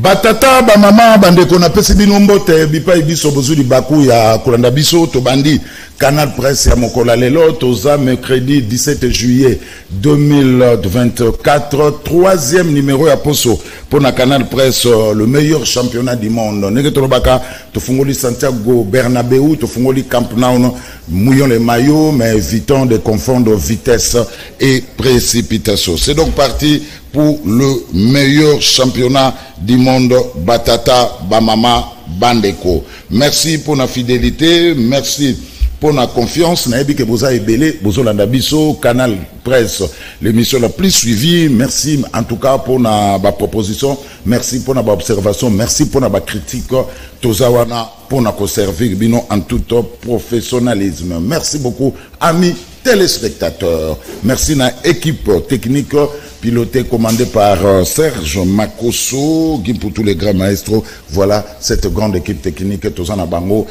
Batata ba mama bandeko na pesi bino mbote bipa biso bozuli baku ya kolanda biso to bandi Canal Presse ya mokola lelo toza mercredi 17 juillet 2024 troisième numéro ya poso pour na Canal Presse le meilleur championnat du monde neke tolobaka to fungoli Santiago Bernabéu to fungoli Camp Nou mouillons les maillots mais évitons de confondre vitesse et précipitation. C'est donc parti pour le meilleur championnat du monde Batata Bamama Bandeko. Merci pour la fidélité, merci pour la confiance. Naebi que vous avez belé, vous avez biso Canal Presse, l'émission la plus suivie. Merci en tout cas pour la proposition, merci pour la observation, merci pour la critique. Tozawana pour la conserver bino en tout professionnalisme. Merci beaucoup amis téléspectateurs. Merci à l'équipe technique piloté, commandé par Serge Makosso, qui pour tous les grands maestros. Voilà cette grande équipe technique, Tozana Bango,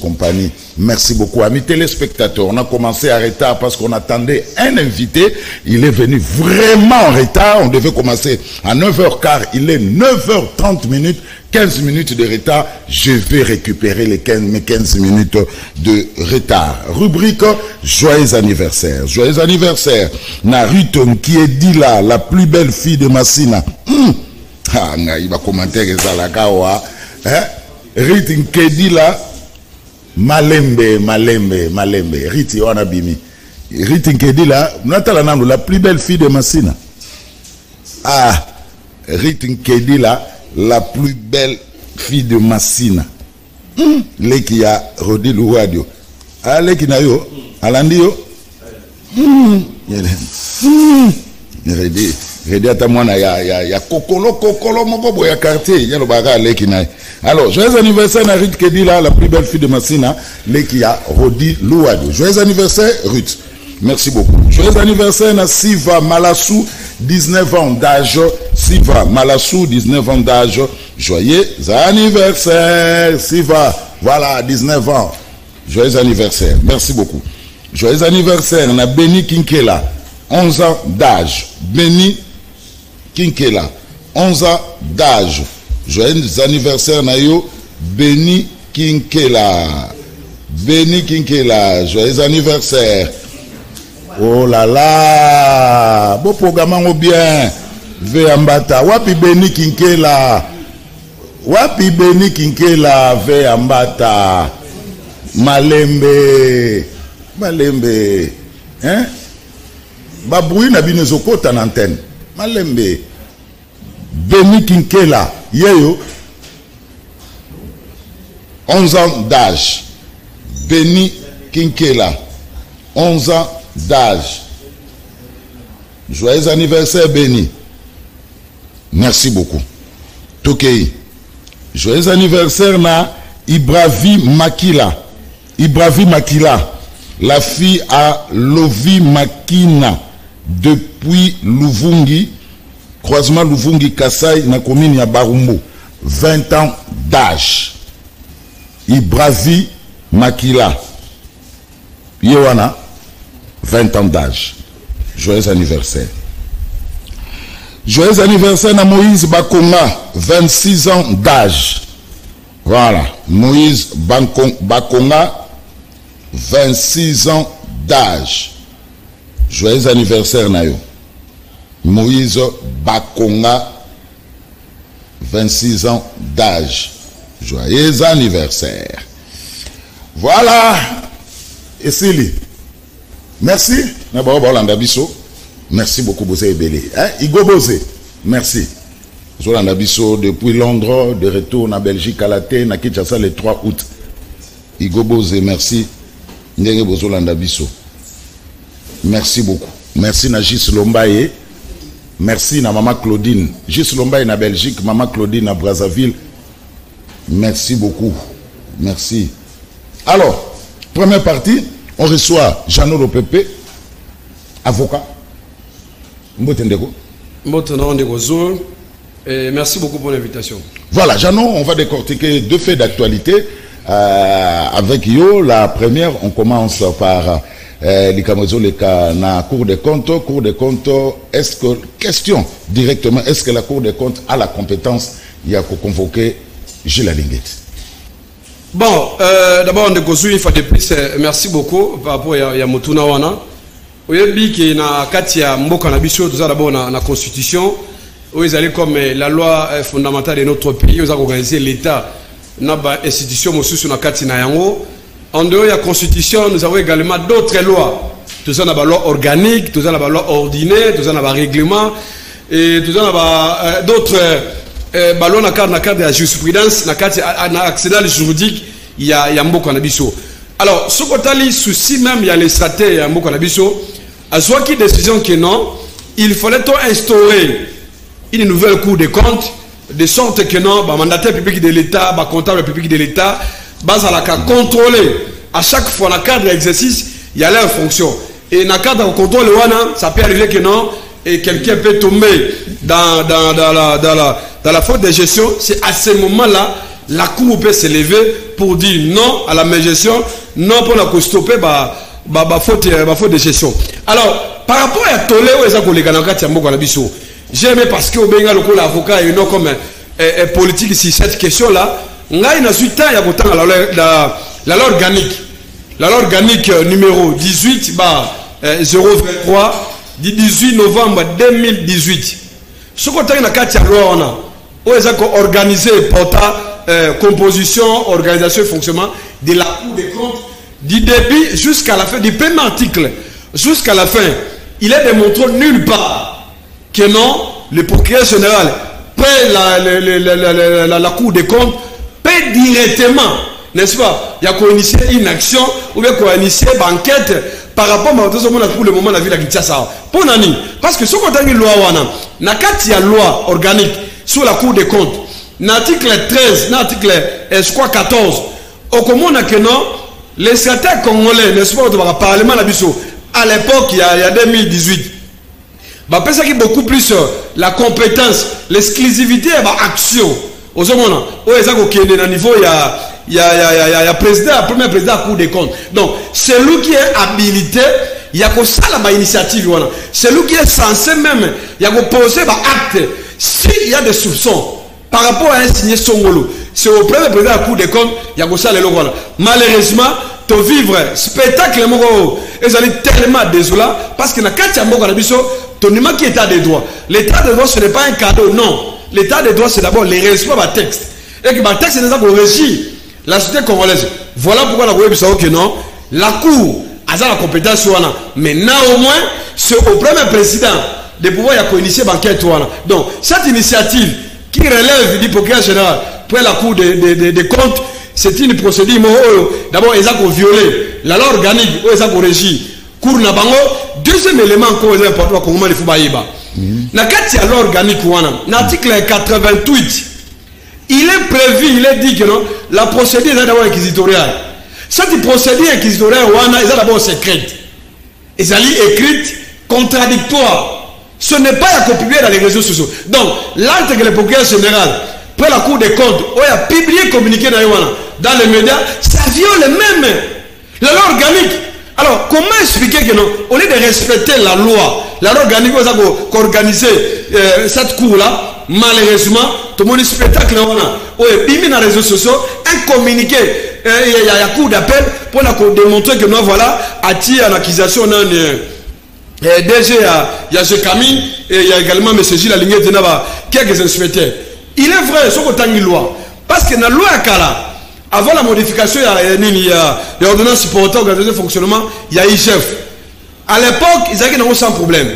compagnie. Merci beaucoup, amis téléspectateurs. On a commencé en retard parce qu'on attendait un invité. Il est venu vraiment en retard. On devait commencer à 9h15. Il est 9h30 minutes. 15 minutes de retard, je vais récupérer mes 15 minutes de retard. Rubrique joyeux anniversaire. Joyeux anniversaire. Naruto qui est dit là, la plus belle fille de Massina. Ah, il va commenter que ça la kawa. Riti qui est dit là, Malembe. Riti Wanabimi. Riti qui est dit là, la plus belle fille de Massina. Ah, Riti qui est dit là, la plus belle fille de Massina. Les qui a Rodi Louadio. Ah, les qui n'a yo. Alandio. Redi à ta moine, ya kokolo, moko boya quartier. Ya le baga, les qui n'a. Alors, joyeux anniversaire à Ruth Kedi là, la plus belle fille de Massina. Les qui a Rodi Louadio. Joyeux anniversaire, Ruth. Merci beaucoup. Joyeux anniversaire à Siva Malassou, 19 ans d'âge. Siva Malassou, 19 ans d'âge. Joyeux anniversaire, Siva. Voilà, 19 ans. Joyeux anniversaire. Merci beaucoup. Joyeux anniversaire à Beni Kinkela, 11 ans d'âge. Beni Kinkela, 11 ans d'âge. Joyeux anniversaire à yo, Beni Kinkela. Beni Kinkela, joyeux anniversaire. Oh là là, beau programme au bien. Veambata, wapi Beni Kinkela. Wapi Beni Kinkela, Veambata. Malembe. Hein? Baboui na binezoko tan antenne. Malembe. Beni Kinkela, yeyo. 11 ans d'âge. Beni Kinkela, 11 ans d'âge. Joyeux anniversaire, Béni. Merci beaucoup. Tokei. Joyeux anniversaire na Ibravi Makila. Ibravi Makila, la fille à Lovi Makina, depuis Luvungi, croisement Luvungi Kasai, na commune ya Barumbo. 20 ans d'âge. Ibravi Makila. Yewana. 20 ans d'âge. Joyeux anniversaire. Joyeux anniversaire à Moïse Bakonga, 26 ans d'âge. Voilà, Moïse Bakonga, 26 ans d'âge. Joyeux anniversaire Nayo. Moïse Bakonga, 26 ans d'âge. Joyeux anniversaire. Voilà. Et c'est lui. Merci. Merci beaucoup, Bosé Ebele. Igo Bosé. Merci. Zolanda biso depuis Londres, de retour en Belgique à la T, na Kinshasa le 3 août. Igobose, merci. Ndenge bozolanda biso. Merci beaucoup. Merci na Gis Lombaye. Merci na Maman Claudine. Gis Lombaye na Belgique, Maman Claudine à Brazzaville. Merci beaucoup. Merci. Alors, première partie, on reçoit Jeannot Lopepe, avocat. Mbotendeko. Mbotendeko Zour. Merci beaucoup pour l'invitation. Voilà, Jeannot, on va décortiquer deux faits d'actualité avec Yo. La première, on commence par la Cour des comptes. Cour des comptes, est-ce que, question directement, est-ce que la Cour des comptes a la compétence il y a convoquer Gilles Alinguet? Bon, d'abord, on une fois de plus, merci beaucoup par rapport à Motuna Wana. Vous avez dit qu'il y a Katia Mboka Nabiso, tout ça d'abord dans la Constitution. Vous allez comme la loi fondamentale de notre pays, vous avez organisé l'État dans l'institution sur la Katina Yango. En dehors de la Constitution, nous avons également d'autres lois. Tout ça, on a la loi organique, tout ça, on a la loi ordinaire, tout ça, on a le règlement, et tout ça, on a d'autres lois dans le cadre de la jurisprudence, dans l'accident juridique, il y a Mboka Nabiso. Alors, ce qu'on a les soucis, même, il y a les stratégies, il y a Mboka Nabiso. À soit qui décision que non, il fallait instaurer une nouvelle Cour des comptes, de sorte que non, mandataire public de l'État, comptable public de l'État, base à la contrôler à chaque fois dans le cadre de l'exercice, il y a leur fonction. Et dans le cadre de contrôle, ça peut arriver que non, et quelqu'un peut tomber dans la faute de gestion. C'est à ce moment-là, la Cour peut se lever pour dire non à la mégestion, non pour la stopper la faute de gestion. Alors, par rapport à Tolé, j'aime parce que Obenga le avocat et non comme politique sur cette question-là. On a une suite à la loi organique. La loi organique numéro 18 023 du 18 novembre 2018. Ce qu'on a une loi, on a organisé composition, organisation et fonctionnement de la Cour des comptes du début jusqu'à la fin du premier article. Jusqu'à la fin, il est démontré nulle part que non, le procureur général paie la Cour des comptes, paie directement, n'est-ce pas? Il y a qu'on initié une action ou bien qu'on initié une enquête par rapport à tout pour le moment la ville de Kinshasa. Pour Nani, parce que ce qu'on a une loi, il y a une loi organique sur la Cour des comptes. L'article 13, l'article 14, au commun que non, les secrétaires congolais, n'est-ce pas, au Parlement à l'époque, il y a 2018, ça qui beaucoup plus la compétence, l'exclusivité et l'action. Au moment où il y a un niveau, il y a président, premier président de la Cour des comptes. Donc, celui qui est habilité, il y a que ça la initiative. Celui qui est censé même, il y a que poser un acte. S'il y a des soupçons par rapport à un signé Songolo, c'est au premier président de la Cour des comptes, il y a que ça les locaux. Malheureusement, tu vivre spectacle, ils sont tellement désolés parce que dans le cas de ton numéro qui est état des droits. L'état des droits, ce n'est pas un cadeau, non. L'état des droits, c'est d'abord les respects du texte. Et que le texte, c'est déjà pour régir la société congolaise. Voilà pourquoi la Cour que non, la Cour a la compétence. Mais néanmoins, c'est au premier président de pouvoir initier l'enquête. Donc, cette initiative qui relève du procureur général pour la Cour des comptes, c'est une procédure. D'abord, ils ont violé la loi organique, ils ont régir. Cour Nabango, deuxième élément encore important, comment il faut baïba. Dans la loi organique, l'article 88, il est prévu, il est dit que non, la procédure est d'abord inquisitoriale. Cette procédure inquisitoriale, est d'abord secrète. Elle est écrite, contradictoire. Ce n'est pas à publier dans les réseaux sociaux. Donc, l'acte que le procureur général, pour la Cour des comptes, a publié, communiqué dans les médias, ça viole même la loi organique. Alors, comment expliquer que non, au lieu de respecter la loi organique, vous avez organisé cette cour-là, malheureusement, tout le monde spectacle, on a dans les réseaux sociaux, un communiqué, il y a un cours d'appel pour démontrer que nous, voilà, attiré en accusation d'un DG, il y a Camille, et il y a également M. Gilles Alinguet, quelques inspecteurs. Il est vrai, ce qu'on a une loi, parce que dans la loi à Kala, avant la modification, il y a l'ordonnance portant organisation de fonctionnement, il y a IGF. À l'époque, ils avaient sans problème.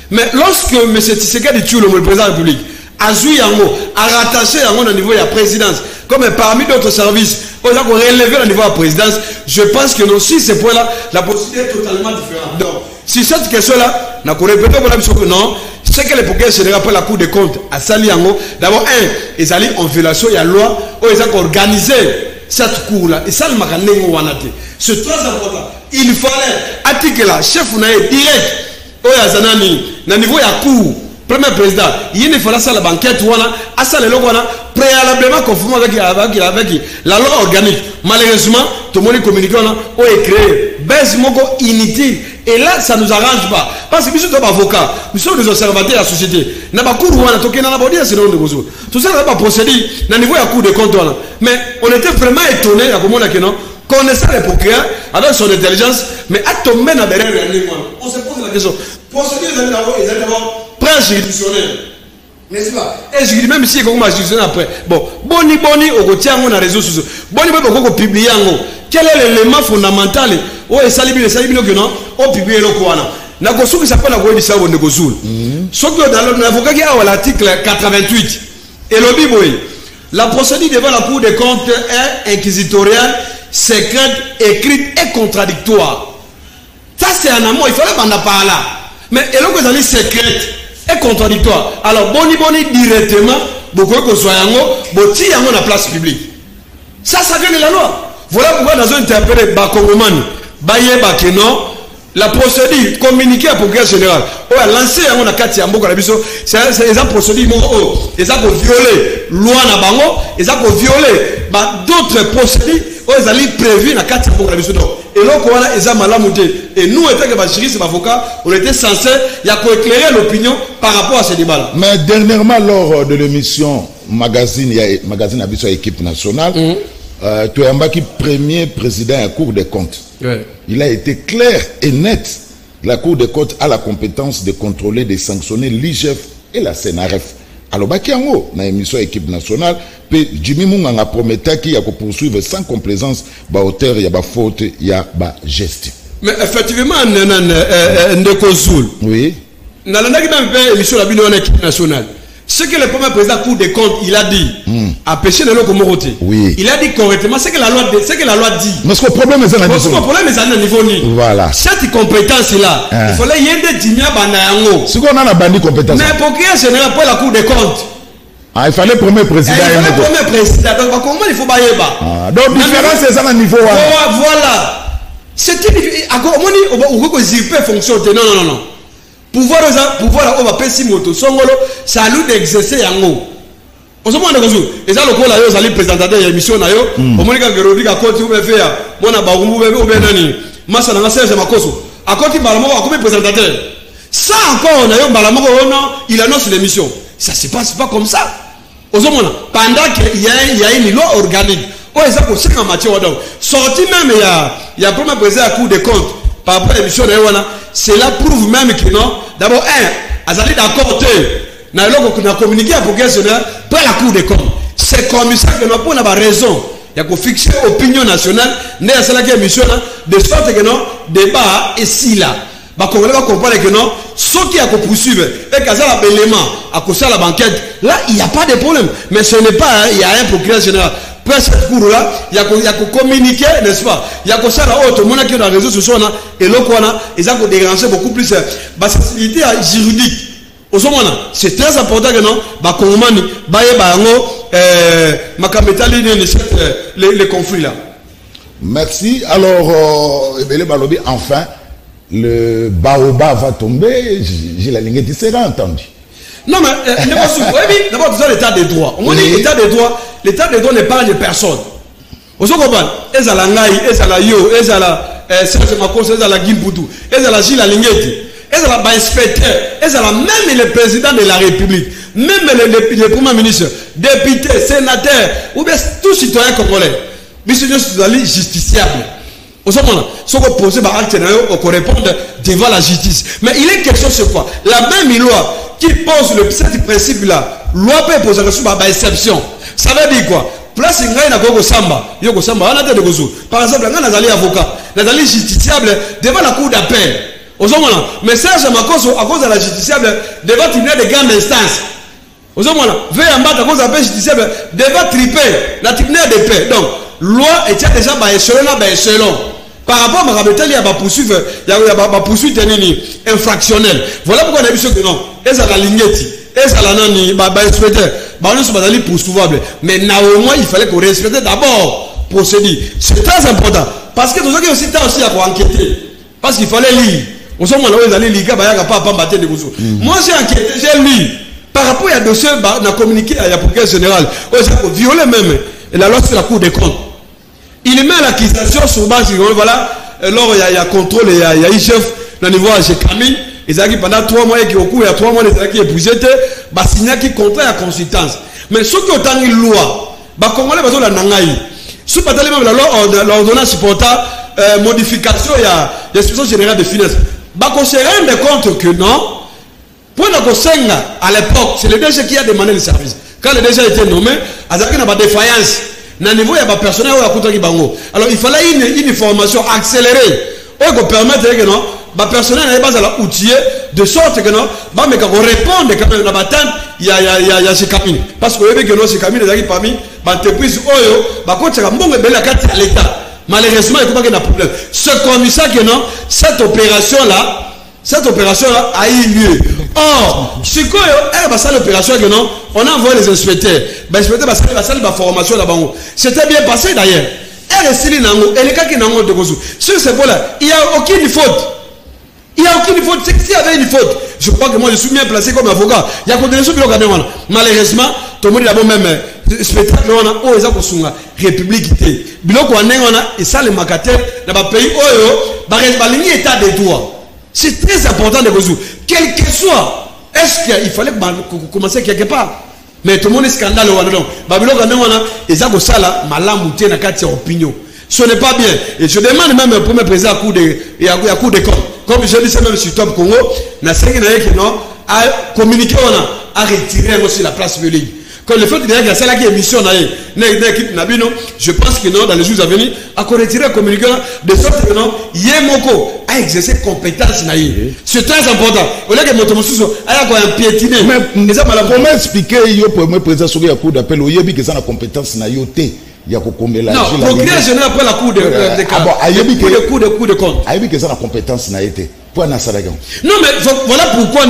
Mais lorsque M. Tshisekedi Tshilombo, le président de la République, azui yango, a rattaché yango au niveau de la présidence, comme parmi d'autres services, on a relevé au niveau de la présidence. Je pense que non, si ce point-là, la possibilité est totalement différente. Donc, si cette question-là, on a répété que non, c'est que les procureurs généraux après la Cour des comptes à Sali yango, d'abord, ils allaient en violation de la loi, ils ont organisé cette cour-là, et ça, le macanéo wanate. C'est très important. Il fallait article là, chef on a direct, au niveau de la cour. Premier président, il faut la banquette, préalablement conformément avec la loi organique. Malheureusement, tout le monde communique, on a créé base inutile. Et là, ça ne nous arrange pas. Parce que nous sommes avocats, nous sommes des observateurs de la société. Nous avons tout ça n'a pas procédé au niveau de la Cour des comptes. Mais on était vraiment étonnés connaissant les procureurs avec son intelligence, mais à tomber dans derrière on se pose la question. Procédure, ils ont d'abord pré-juridictionnel. N'est-ce pas? Et je dis même si on m'a juridictionnel après. Bon, boni, on retient les réseaux sociaux. Boni, on publie. Quel est l'élément fondamental? Oh, et ça, on publie le quoi? Na gosu qui s'appelle la loi du cerveau de Gosul. Ce que dans l'avocat qui a l'article 88 et le biboui, la procédure devant la Cour des comptes est inquisitoriale, secrète, écrite et contradictoire. Ça c'est un amour, il fallait qu'on en parle là. Mais et là que ça dit secrète et contradictoire. Alors boni directement, beaucoup que soit yango, boti yango na place publique. Ça vient de la loi. Voilà pourquoi nous avons interpellé Bakongomani, Baye Bakeno, la procédure communiquée à procureur général. On a lancé un akati ya mboka na biso, c'est une procédure ils ont violé loi na bango, ils ont violé d'autres procédures, ils ont prévu na kati ya mboka na biso. Et là quoi ils ont malamouté. Et nous étant que juristes avocats, on était censés éclairer l'opinion par rapport à ce débat là. Mais dernièrement lors de l'émission magazine Abisso équipe nationale, Toyambaki premier président à la Cour des comptes. Ouais. Il a été clair et net. La Cour des comptes a la compétence de contrôler, de sanctionner l'IGF et la CNRF. Alors, Bakiango, dans l'émission équipe nationale, Jimmy Munga a promis qu'il y a poursuivre sans complaisance, auteur, il y a faute, il y a geste. Mais effectivement, Ndekozul. Oui. Dans l'émission de l'équipe nationale, ce que le premier président Cour des comptes, il a dit, à pécher le Komoroté. Oui. Il a dit correctement ce que la loi dit. Mais ce que le problème est à un niveau. Voilà. Cette compétence-là, il fallait y avoir des dîmiens banango. Ce qu'on a la bandit compétence. Mais pour qu'il y ait général pour la Cour des comptes. Ah, il fallait premier président. Il fallait premier président. Donc, comment il faut bailler bas? Donc, différence, c'est ça le niveau. Voilà. C'est une différence. On peut zipper fonction. Non. Pouvoir on va payer si moto songolo ça lui d'exercer yango on se demande que et ça le col là yo allez présentateur émission na yo au moins que Rodi ka côté ou be faire mona bagumbu be ou be nani masa na Serge Makoso à côté balamo a comme présentateur ça encore na yo balamo non il annonce l'émission ça se passe pas comme ça aux hommes pendant qu'il y a une loi organique oh ça pour ça en matière donc sorti même il y a premier président à Cour des comptes par rapport à l'émission de Ewana, cela prouve même que non. D'abord, Azali d'accord, on a communiqué à procureur général pour la Cour des comptes. C'est comme ça que nous avons raison. Il y a qu'on fixe l'opinion nationale, n'est à cela que l'émission, de sorte que non, débat est si là. On va comprendre que non, ce qui a poursuivre, et qu'à ça l'élément, à cause de la banquette, là, il n'y a pas de problème. Mais ce n'est pas, il y a un procureur général. Pour cette cour-là, il y a qu'on communiquer, n'est-ce pas? Il y a qu'on faire la haute, mon qui est dans les réseaux sociaux, et l'autre, ils ont déranger beaucoup plus la sensibilité juridique. C'est très important que non, les conflits là. Merci. Alors, enfin, le baobab va tomber. J'ai la ligne qui sera entendue. Non, mais d'abord, tout ça, l'état des droits. On dit l'état des droits n'épargne personne. Vous comprenez? Et ça la Ngaï, et ça la Yo, et ça la Serge Makoso, et ça la Gimbutu, et ça la Gilles Alingeti, et ça la inspecteur, et ça la même le président de la République, même le premier ministre, député, sénateur, ou bien tout citoyen congolais. Monsieur Josué justiciable. Vous comprenez? Ce qu'on pose par acte, on répond devant la justice. Mais il est question sur quoi? La même loi qui pose ce principe-là, loi peut poser par exception. Ça veut dire quoi? Place il y a Gogo Samba, Yoko Samba, on a de Gozo. Par exemple, on a des avocats, des justiciables devant la cour d'appel. Aux hommes, mais Serge Makoso, à cause de la justiciable, devant tribunal de grande instance. Aux hommes, voilà, veille en bas, quand on appelle judiciaire, devant triper, la tribunal de paix. Donc, loi était déjà échelon. Par rapport à Marabétel, il y a des poursuites, infractionnelles. Voilà pourquoi on a vu ce que non. Et ça la lignette, et ça la nani, inspecteur, on sont pas poursuivable. Mais néanmoins, il fallait qu'on respecte d'abord procédure. C'est très important. Parce que nous avons aussi temps aussi à enquêter. Parce qu'il fallait lire. On s'en là où ils allaient lire, il n'y a pas à battre des choses. Moi, j'ai enquêté, j'ai lu. Par rapport à dossier, on a communiqué à la procureur générale. On violer même. Et la loi, c'est la Cour des comptes. Il met l'accusation sur base, voilà, alors il y a contrôle, il y a un chef, au niveau chez Camille, ils ont dit pendant 3 mois, il y a 3 mois, ils ont dit épousé, bah signé qui contrat à consultance. Mais ceux qui ont une loi, bah Congolais, bah la nangaï. Sous patali même la loi, l'ordonnance supporta modification, il y a l'inspection générale des finances. Bah qu'on se rende compte que non, pour la Kosenga, à l'époque, c'est le DG qui a demandé le service. Quand le DG a été nommé, il y a une défaillance. Dans niveau, il y a des personnels qui ont. Alors, il fallait une formation accélérée. On peut permettre que non, les personnels n'aient pas à l'outiller de sorte que non, mais qu'on réponde quand même à la tente, il y a ces camines. Parce que non, ces camines, les parmi l'entreprise, quand c'est un bon bel carte à l'État. Malheureusement, il n'y a pas de problème. C'est comme ça que non, cette opération-là a eu lieu. Or, c'est quoi l'opération que non, on a envoyé les inspecteurs. Les inspecteurs ont la formation là-bas. C'était bien passé d'ailleurs. Et les cas qui n'ont pas de sur ce point-là, il n'y a aucune faute. Il n'y a aucune faute. S'il y avait une faute, je crois que moi je suis bien placé comme avocat. Il y a des choses qui ont. Malheureusement, tout le monde a même spectacle on a oh ils ont république biloko on a et ça les macataires dans le pays oh bah ligne état de droit. C'est très important de résoudre. Quel que soit, est-ce qu'il fallait commencer quelque part? Mais tout le monde est scandale. Babylone, et ça, ça, malamouté, na kati opinion. Ce n'est pas bien. Et je demande même au premier président à coup de compte. Comme je dis même sur Top Congo, na cinq à communiquer, à retirer aussi la place publique. Quand le fait de dire qu'il y a celle qui est mission, je pense que non, dans les jours à venir, à retirer le communiqué, de sorte que non, Yemoko a exercé compétence. C'est très important. Au lieu que mon tomosuso a un piétiné. Mais comment expliquer au premier président sur la cour d'appel au Yébi que ça a la compétence na yoté? Il y a combien là? Non, procureur général après la cour de coup de compte. Ayebi que ça a la compétence na yoté. Pour na saragan. Non, mais voilà pourquoi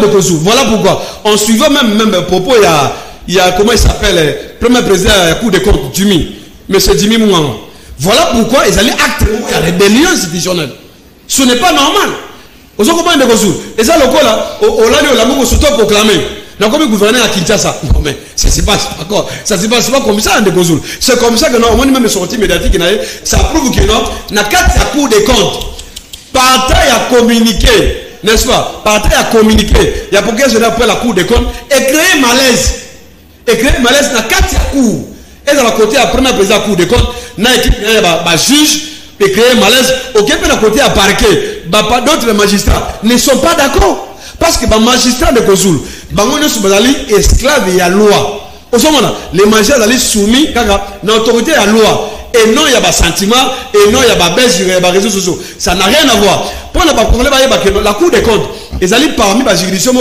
voilà pourquoi. En suivant même propos, il y a comment il s'appelle le premier président de la Cour des comptes, Jimmy, M. Jimmy Mouanga. Voilà pourquoi ils allaient acter la rébellion institutionnelle. Ce n'est pas normal. Vous comprenez de quoi? Et ça, le coup là, au lani au lamour, surtout proclamé. Donc, comme le gouverneur à Kinshasa, non mais ça se passe pas quoi? Ça se passe pas comme ça, de Gozoul. C'est comme ça que non, on même sorti médiatique, ça prouve que non, n'a qu'à la Cour des comptes, partage à communiquer, n'est-ce pas? Partage à communiquer. Il y a pour que je après la Cour des comptes et créer malaise. Et créer malaise dans 4 cours. Et dans la côté à premier président Cour des comptes, dans l'équipe juge et créer malaise. Au Québec, dans la côté à parquet, d'autres magistrats ne sont pas d'accord. Parce que les magistrats de Gozoul, ils sont esclaves de la loi. Au moment les magistrats sont soumis à l'autorité à la loi. Et non, il y a des sentiments, et non, il y a des baisses sur les réseaux sociaux. Ça n'a rien à voir. Pour la Cour des comptes, ils allaient parmi les juridictions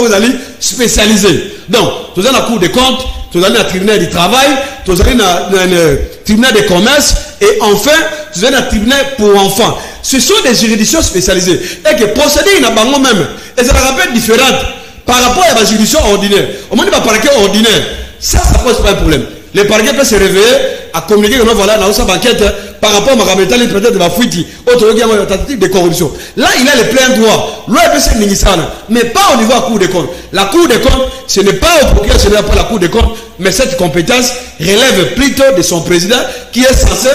spécialisées. Donc, vous avez la Cour des comptes, vous avez le tribunal du travail, vous avez le tribunal de commerce, et enfin, vous avez le tribunal pour enfants. Ce sont des juridictions spécialisées. Et que procéder, il y a un même. Et ça rappelle différente par rapport à la juridiction ordinaire. Au moment où il y a un parquet ordinaire, ça pose pas un problème. Le parquet peut se réveiller à communiquer que voilà, dans sa banquette, par rapport à ma métal, peut-être de la fuite, autre tentative de corruption. Là, il a le plein droit. Loi peut se ministre, mais pas au niveau de la Cour des comptes. La Cour des comptes, ce n'est pas au procureur général pour la Cour des comptes, mais cette compétence relève plutôt de son président qui est censé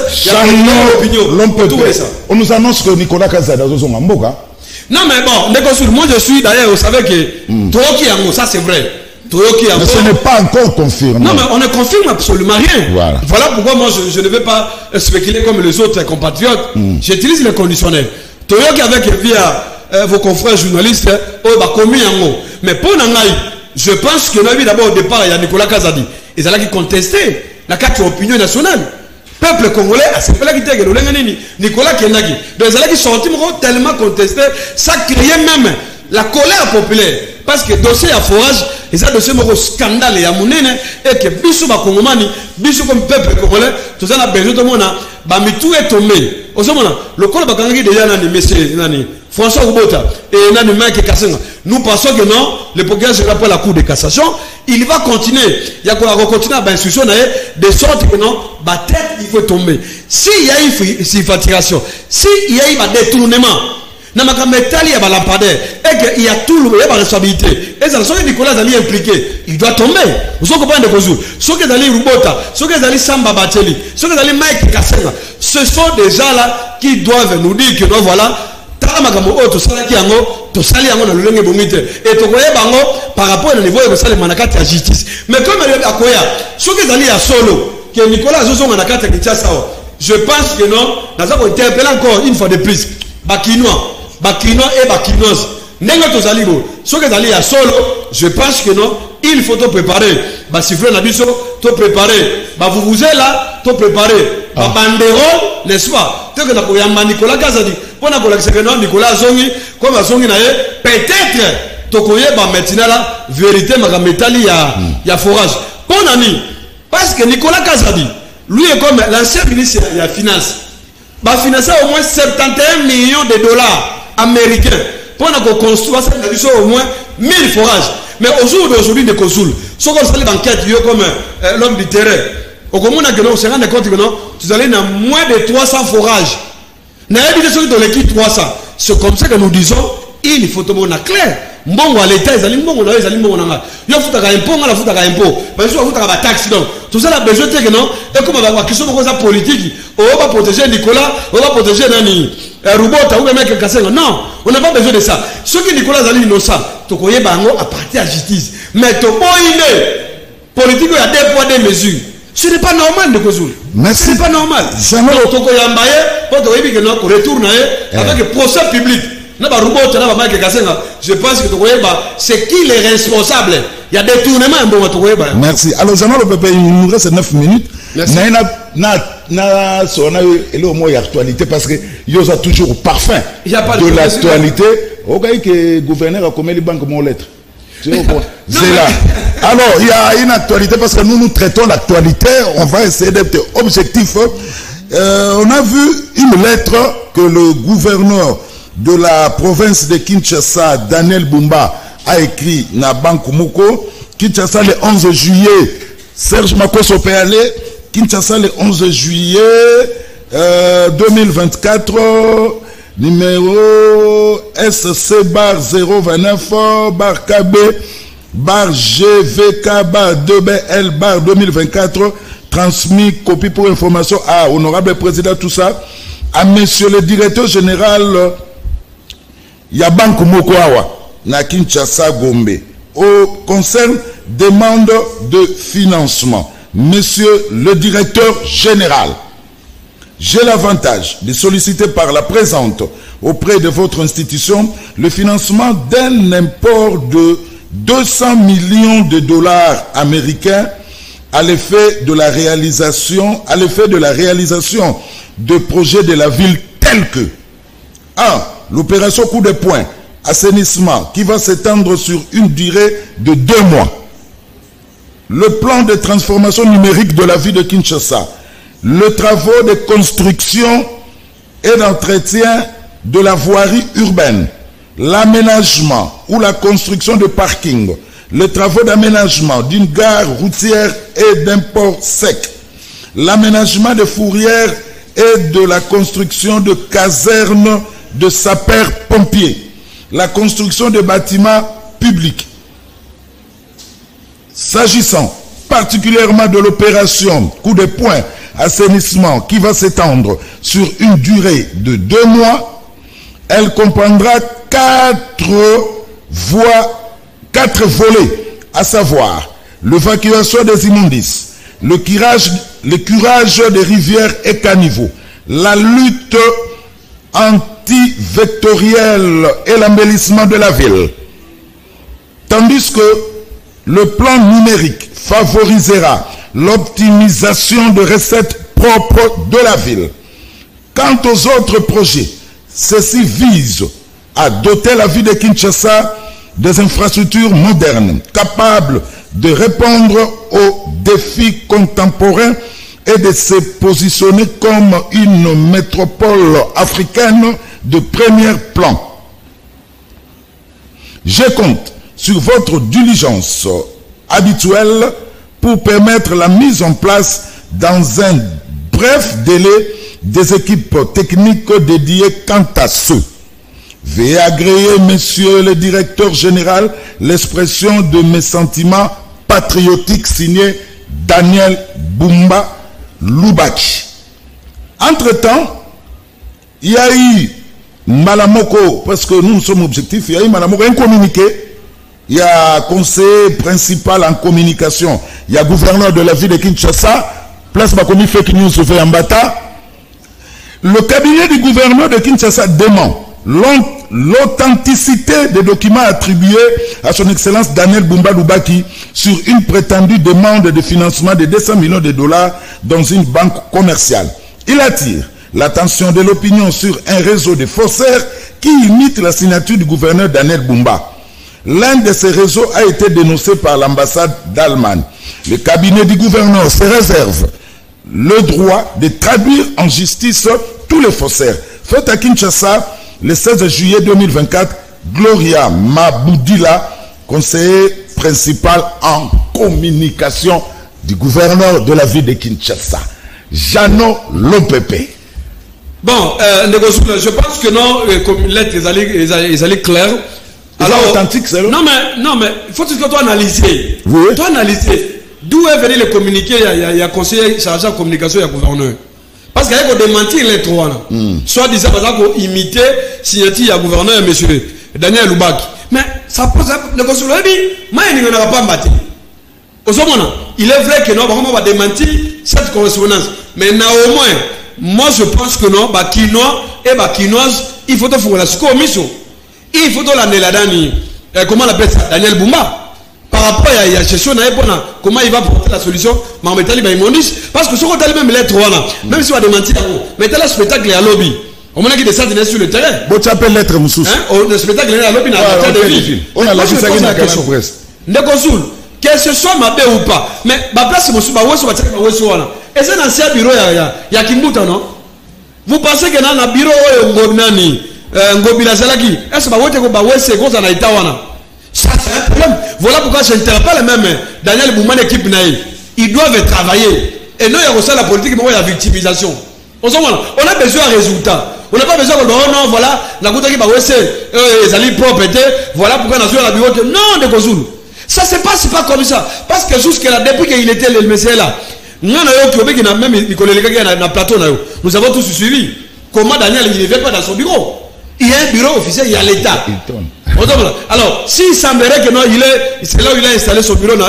l'opinion. On nous annonce que Nicolas Kazada est Mboka. Non, mais bon, moi je suis d'ailleurs, vous savez que Toyoki Yango, ça c'est vrai. Mais ce n'est pas encore confirmé. Non, mais on ne confirme absolument rien. Voilà pourquoi moi je ne vais pas spéculer comme les autres compatriotes. J'utilise le conditionnel. Toyoki avec via vos confrères journalistes, commis en haut. Mais pour Nangaï, je pense que d'abord au départ, il y a Nicolas Kazadi. Ils allaient contester la carte opinion nationale. Peuple congolais, c'est pas là qui était Nicolas Kendaki. Donc ils allaient sortir tellement contesté, ça créait même la colère populaire. parce que dossier à forage et ça dossier mon scandale ya munene et que biso ba kongomani biso comme peuple congolais tout ça na besoin de mona ba mitu est tombé osomona le col bakangi déjà nani monsieur nani François Ubota et nani Mike Kassenga nous pensons que non le procureur sera pour la cour de cassation il va continuer il y a quoi continuer à instruction de sorte que non ba tête il faut tomber si il y a une signification si il y a un détournement na makametali ya balampadaire et que il y a tout le responsabilité et ça soit Nicolas Zali impliqué il doit tomber vous comprenez de cause ce que Zali Rubota ce que Zali Samba Bateli ce que Zali Mike Kassenga ce sont des gens là qui doivent nous dire que non voilà makambo oyo tosalaki yango tosali yango na lolenge bomite et tokoyeba yango par rapport au niveau ekosalema na kati ya justice mais comme akoya soki ezali ya solo que Nicolas azozonga na kati ya Kinshasa je pense que non naza kointerpelle encore une fois de plus bakinois et bakinoise ndenge tozali bo soki ezali ya solo je pense que non il faut te préparer basifle na biso te préparer bavuvuzela te préparer babandero n'est-ce pas te que na koyamba Nicolas Kazadi pour na kolakisa que non Nicolas Zongi comme Zongi na ye peut-être tokoyeba maintenant la vérité makametali ya forage pour nani parce que Nicolas Kazadi lui est comme l'ancien ministre de la finance va financer au moins 71 millions de dollars américains pour na construire ça au moins 1000 forages mais au jour d'aujourd'hui de consul ce qu'on s'allait d'enquête comme l'homme du terrain au commun que non on se rend compte que non tu allez dans moins de 300 forages n'a pas de dans l'équipe 300 c'est comme ça que nous disons il faut tout monde clair mbongo à l'état ils allaient mbongo ils allaient mbongo nanga yo futaka impôt ngala futaka impôt parce que futaka ba taxe donc tout ça la besoin que non et comme va question de cause politique on va protéger Nicolas on va protéger nani Rubota ou mec Kassenga non on n'a pas besoin de ça ceux qui Nicolas Zali innocent to koye bango à partir de la justice mais to boyine politique il y a deux poids deux mesures ce n'est pas normal de Kozul. Merci. Ce n'est pas normal. Donc, Toko Yambaye, pour que nous retournions avec le procès public. Je pense que c'est qui les responsables. Il y a des tournements. Merci. Alors, Jean-Marie le Pépé, il nous reste 9 minutes. Merci. Il y a actualité parce qu'il y a toujours parfum de l'actualité. Au cas où le gouverneur a commis les banques mon lettre. Alors, il y a une actualité parce que nous traitons l'actualité. On va essayer d'être objectif. On a vu une lettre que le gouverneur de la province de Kinshasa, Daniel Bumba, a écrit à Banque Moko. Kinshasa le 11 juillet. Serge Makoso peut aller. Kinshasa le 11 juillet 2024. Numéro SC bar 029 bar KB bar GVK bar 2BL bar 2024 transmis copie pour information à honorable président tout ça à monsieur le directeur général Yabank Mokoawa na Kinshasa Gombe au concerne demande de financement monsieur le directeur général. J'ai l'avantage de solliciter par la présente auprès de votre institution le financement d'un import de 200 millions de dollars américains à l'effet de la réalisation de projets de la ville tels que 1. L'opération coup de poing, assainissement qui va s'étendre sur une durée de 2 mois. Le plan de transformation numérique de la ville de Kinshasa. Le travaux de construction et d'entretien de la voirie urbaine, l'aménagement ou la construction de parking, les travaux d'aménagement d'une gare routière et d'un port sec, l'aménagement de fourrières et de la construction de casernes de sapeurs-pompiers, la construction de bâtiments publics. S'agissant particulièrement de l'opération coup de poing assainissement qui va s'étendre sur une durée de 2 mois, elle comprendra 4 volets, à savoir l'évacuation des immondices, le curage des rivières et caniveaux, la lutte anti-vectorielle et l'embellissement de la ville. Tandis que le plan numérique favorisera l'optimisation de recettes propres de la ville. Quant aux autres projets, ceux-ci visent à doter la ville de Kinshasa des infrastructures modernes, capables de répondre aux défis contemporains et de se positionner comme une métropole africaine de premier plan. Je compte sur votre diligence habituelle pour permettre la mise en place dans un bref délai des équipes techniques dédiées quant à ceux. Veuillez agréer, monsieur le directeur général, l'expression de mes sentiments patriotiques signé Daniel Bumba Lubaki. Entre-temps, il y a eu Malamoko, parce que nous sommes objectifs, il y a eu Malamoko, un communiqué. Il y a conseiller principal en communication, il y a gouverneur de la ville de Kinshasa, place Bakomi Fake News fait Mbata. Le cabinet du gouverneur de Kinshasa demande l'authenticité des documents attribués à son excellence Daniel Bumba Lubaki sur une prétendue demande de financement de 200 millions de dollars dans une banque commerciale. Il attire l'attention de l'opinion sur un réseau de faussaires qui imite la signature du gouverneur Daniel Bumba. L'un de ces réseaux a été dénoncé par l'ambassade d'Allemagne. Le cabinet du gouverneur se réserve le droit de traduire en justice tous les faussaires. Fait à Kinshasa, le 16 juillet 2024, Gloria Maboudila, conseiller principal en communication du gouverneur de la ville de Kinshasa, Jano Lopepe. Bon, je pense que non, comme lettre, ils allaient clair. Alors, authentique, c'est non, mais il faut que toi analyser. Oui. Toi analyser. D'où est venu le communiqué, il y a conseiller chargé de communication, il y a gouverneur. Parce qu'il y a démentir les trois. Soit disant, par exemple, imiter, signature, il y a gouverneur, monsieur Daniel Lubaki. Mais ça pose le consulat dit, moi, il n'y en a pas battu. Il est vrai que non, on va démentir cette correspondance. Mais néanmoins, moi je pense que non, Quinois et Quinoise, il faut faire la commission. Il faut l'année là-dedans, comment on appelle ça, Daniel Bumba. Par rapport à la gestion, comment il va porter la solution, parce que ce qu'on a même les trois là, même si on va démentir, mais tel spectacle est à lobby. On a qui descend sur le terrain. Bon, tu appelles l'être Moussous. Le spectacle est à lobby dans la de vie. On a la question. Ne consul, que ce soit ma paix ou pas, mais ma place, Moussou, ma ouest, et c'est dans un bureau, il y a Kimbuta, non? Vous pensez que dans un bureau, est-ce que ça c'est un problème. Voilà pourquoi je n'interpelle même Daniel Bouman équipe Naï. Ils doivent travailler. Et non, il y a aussi la politique, mais il y a la victimisation. On a besoin d'un résultat. On n'a pas besoin de oh non, voilà, la goutte qui va les alliés propreté, voilà pourquoi on a joué à la bureau. Non, de Kozoul. Ça se passe pas comme ça. Parce que jusque-là, depuis qu'il était le messieurs là, nous avons même un plateau, nous avons tous suivi. Comment Daniel il ne vient pas dans son bureau. Il y a un bureau officiel, il y a l'État. Alors, s'il semblerait que non, c'est là où il a installé son bureau dans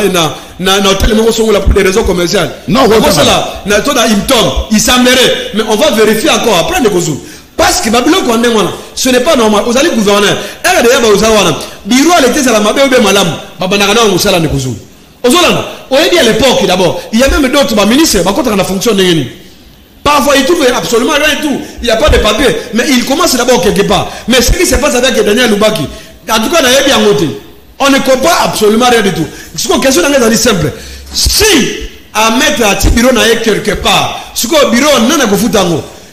pour des raisons commerciales. Non, il semblerait. Mais on va vérifier encore après de Kozou. Parce que ce n'est pas normal. Vous allez gouverner. Bureau à l'été, c'est la mabé ou bien madame. Babanagana ou Moussala de Kozou. On a dit à l'époque d'abord, il y a même d'autres ministres contre la fonction de Yéni. Parfois, il trouve absolument rien du tout. Il n'y a pas de papier. Mais il commence d'abord quelque part. Mais ce qui se passe avec Daniel Lubaki, en tout cas, on a bien noté. On ne comprend absolument rien du tout. Ce qu'on question est simple. Si à mettre un petit bureau quelque part, ce qu'au bureau,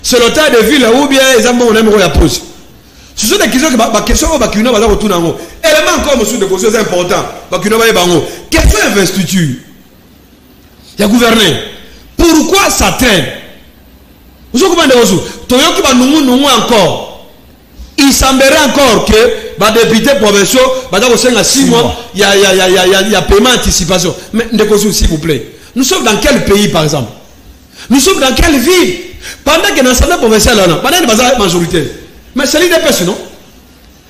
c'est le tas de ville ou bien les amants, on aime la pose. Ce sont des questions que ma question va retourner en haut. Élément encore, monsieur, de questions importantes. Question d'investiture. Il y a gouverné. Pourquoi ça traîne? Vous comprenez Toyoki va nous encore. Il semblerait encore que les députés provinciaux, dans 6 mois, il y a paiement anticipation. Mais s'il vous plaît, nous sommes dans quel pays par exemple? Nous sommes dans quelle ville? Pendant que l'Assemblée provinciale, pendant que la majorité. Mais c'est l'IDPS, non?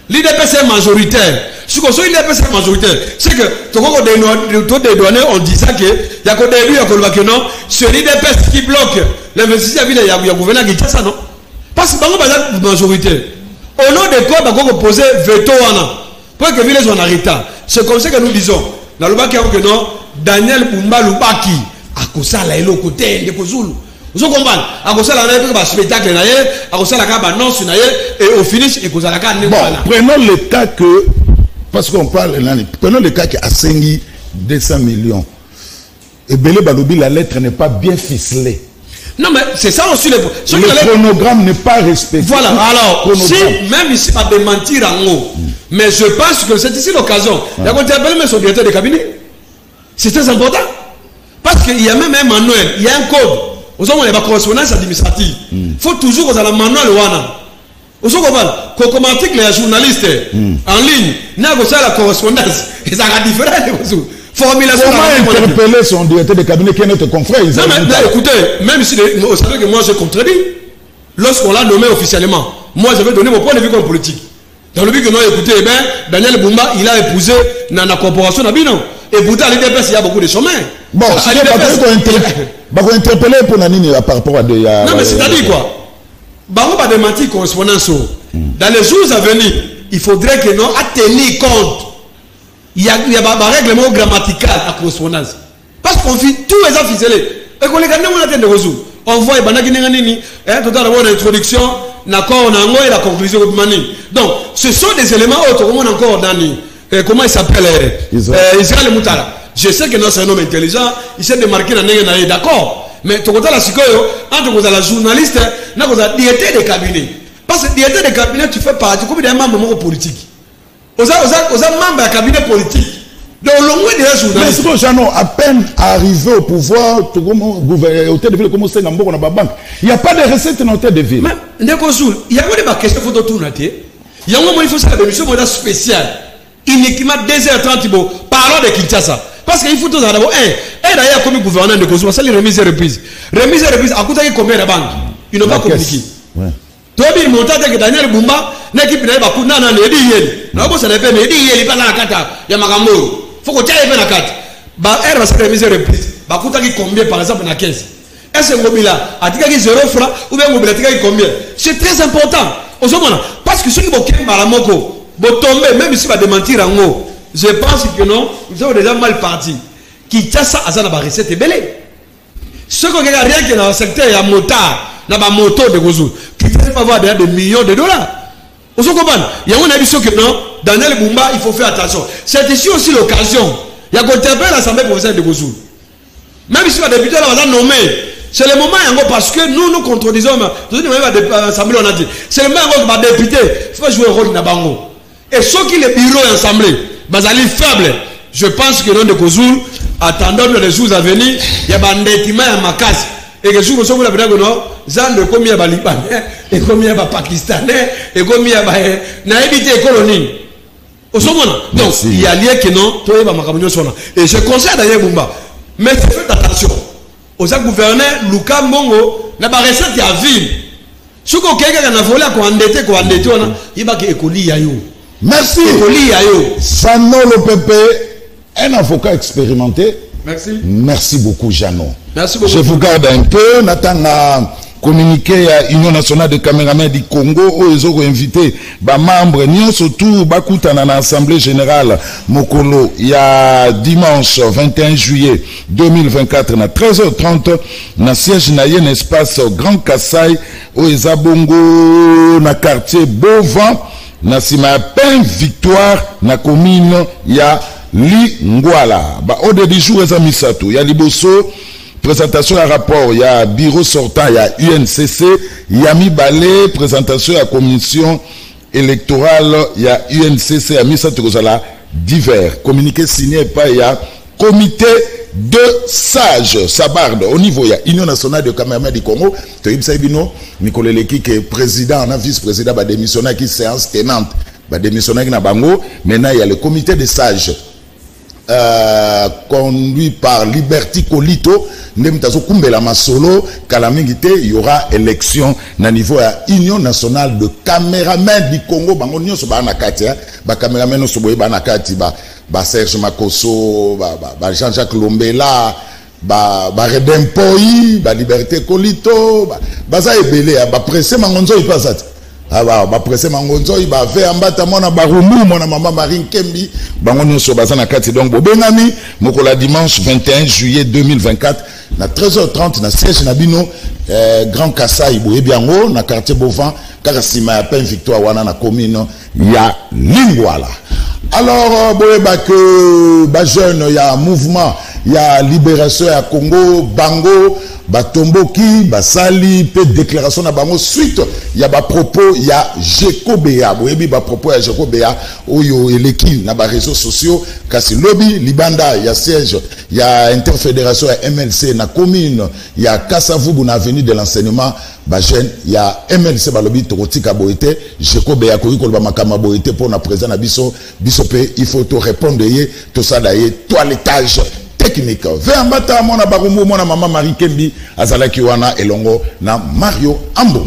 L'IDPS est majoritaire. Ce qu'on soit l'IDPS est majoritaire, c'est que tout des douaniers, on dit ça que il y a qu'on a vu que non, c'est l'IDPS qui bloque l'investissement. Il y a un gouvernement qui dit ça, non? Parce que par exemple, majorité. Au nom de quoi, on va poser veto pour que les villes soient en retard. C'est comme ça que nous disons. Dans le bac, que non, Daniel Bumba Lubaki, à cause de la côté de Kozulu. Vous comprenez? À cause de la spectacle, à cause de la annonce, et au finish, et cause de la bon, prenons le cas que parce qu'on parle, prenons le cas qui a 200 millions. Et Belé Balobi, la lettre n'est pas bien ficelée. Non, mais c'est ça aussi le chronogramme n'est pas respecté. Voilà, alors, si même ici, pas de mentir en haut, mais je pense que c'est ici l'occasion. Il y a même son directeur de cabinet. C'est très important. Parce qu'il y a même un manuel, il y a un code. Vous savez, il y a une correspondance administrative. Il faut toujours que vous avez un manuel. Vous savez comment les journalistes en ligne, il y a la correspondance. Et ça a différent. Formulation. Comment interpeller son directeur de cabinet qui est notre confrère? Non, mais écoutez, même si vous savez que moi je contredis, lorsqu'on l'a nommé officiellement, moi je vais donner mon point de vue comme politique. Dans le but que non, écoutez, eh bien, Daniel Bumba, il a épousé dans la corporation Nabino. Et pourtant, à l'IDPS, il y a beaucoup de chemins. Bon, il faut interpeller pour Nanini par rapport à des. Non, mais c'est-à-dire quoi? Barou va démentir correspondance. Dans les jours à venir, il faudrait que non, à tenir compte. Il y a un règlement grammatical à correspondance. Parce qu'on fait tous les affichés. Et qu'on les gagne, on attend de résoudre. On voit, il y a tout à l'heure l'introduction, l'accord, et la conclusion. Donc, ce sont des éléments autres, comment on encore dans comment il s'appelle Israël Moutala. Je sais que c'est un homme intelligent, il s'est démarqué dans les d'accord. Mais tout à entre la journaliste, il y a directeur de cabinet. Parce que directeur de cabinet, tu fais partie comme des membres politiques. Aux membres du cabinet politique. Donc, l'on est déjà journaliste. Mais c'est à peine arrivé au pouvoir, hôtel de ville, comme c'est dans la banque. Il n'y a pas de recettes dans l'hôtel de ville. Mais, il y a des questions photo tourner. Il y a un moment, il faut faire des émissions spéciales. Uniquement 2h30, parlons de Kinshasa. Parce qu'il faut tout ça d'abord. Et d'ailleurs, comme gouverneur de Kosovo, c'est les remises et reprises. Remises et reprises, à côté de combien de banques? Ils n'ont pas communiqué. Toi, il monte avec Daniel Bumba, l'équipe n'a pas coupé dans les yéli. Non, ça n'est pas les yéli, pas la carte. Il y a Magambo. Faut que tu ailles faire la carte. Bah, elle va se remise et reprise. Bah, coûte combien par exemple dans la caisse? Est-ce que mobile là, a dit 0 francs ou bien mobile a dit combien? C'est très important. Au moment parce que ceux qui vont à la moko, vont tomber, même si va démentir en haut. Je pense que non, ils sont déjà mal partis. Qui tient ça à ça, la recette est belle. Ceux qui regardent rien que dans le secteur, il y a un motard. Dans ma moto de Gozou, qui ne peut pas avoir des millions de dollars. Vous comprenez? Il y a une émission que non, Daniel Bumba, il faut faire attention. C'est ici aussi l'occasion. Il y a qu'on interpelle l'Assemblée professionnelle de Gozou. Même si le député va nommer, c'est le moment parce que nous contredisons. L'Assemblée, on a dit. C'est le moment où le député faut jouer un rôle dans Bango. Et ceux qui les bureaux assemblés, basali faible, je pense que non de Gozou, attendant les jours à venir, il y a un détiment à ma case. Et que je vous la non, Zan de combien de Libanais, et combien de Pakistanais, et combien de naïvité colonie. Au second, donc il y a lié que non, toi et ma sont là. Et je conseille d'ailleurs Bumba, mais faites attention. Aux gouverneurs, Luka Mongo, n'a pas recette à ville. Ce qu'on quelqu'un a volé à quoi endetté, il va que écoli yayo. Merci. Écoli yayo. Jeannot Lopepe, un avocat expérimenté. Merci. Merci beaucoup, Jeannot. Merci beaucoup. Je vous garde un peu. Nathan a communiqué à l'Union nationale de caméramans du Congo où ils ont invité les membres, surtout Bakuta dans l'Assemblée générale Mokolo. Il y a dimanche 21 juillet 2024 à 13h30 dans le siège d'un espace Grand Kassai où ils ont bongo dans le quartier Beauvant. Dans la peine victoire dans la commune, il y a Lingwala. Au début du jour, il y a Liboso. Présentation à rapport, il y a bureau sortant, il y a UNCC, il y a Mibale, présentation à la commission électorale, il y a UNCC, il y a Missa Trozala, divers. Communiqué signé par, il y a comité de sages, Sabarde, au niveau, il y a Union nationale de caméramans du Congo, Toyib Saibino, Nicolas Leki, qui est président, on a vice-président, bah, démissionnaire qui séance tenante, bah, démissionnaire qui n'a bango, maintenant il y a le comité de sages. Conduit par Liberty Colito, il y aura élection au niveau de l'Union nationale de caméramans du Congo. Caméramans Serge Makoso, Jean-Jacques Lombela, Redempoi, Liberté Colito, pressé Mangonzo, il passe. Ah bah pressé Mangonzo il va faire ambata mona barumu mona maman Marine Kembi bangonyo so bazana kati donc bobengami mokola dimanche 21 juillet 2024 na 13h30 na siège na bino Grand Kassai boyebiango na quartier Beauvant kaka sima ya peine victoire wana na commune ya Lingwala. Alors, que jeune, il y a un mouvement, il y a libération à Congo, Bango, Batomboki, Basali, peu de déclaration à Bango. Suite, il y a propos, il y a Jekobea, Boyebi, propos à Jekobea, Oyo Eleki, na ba réseaux sociaux, Kasi Lobby, Libanda, il y a siège, il y a interfédération à MLC, na commune, il y a Kassavou, na avenue de l'enseignement, jeune, il y a MLC, Balobi, Torotika Boete, Jekobea, Koyiko, Bamakama Boete, pour na présent à Biso, Bisopé, il faut te répondre, tout ça d'ailleurs, toilettage technique. Veambata, mon abarumu, mon maman Marie Kembi, Azalaki Wana, Elongo, na Mario Ambou.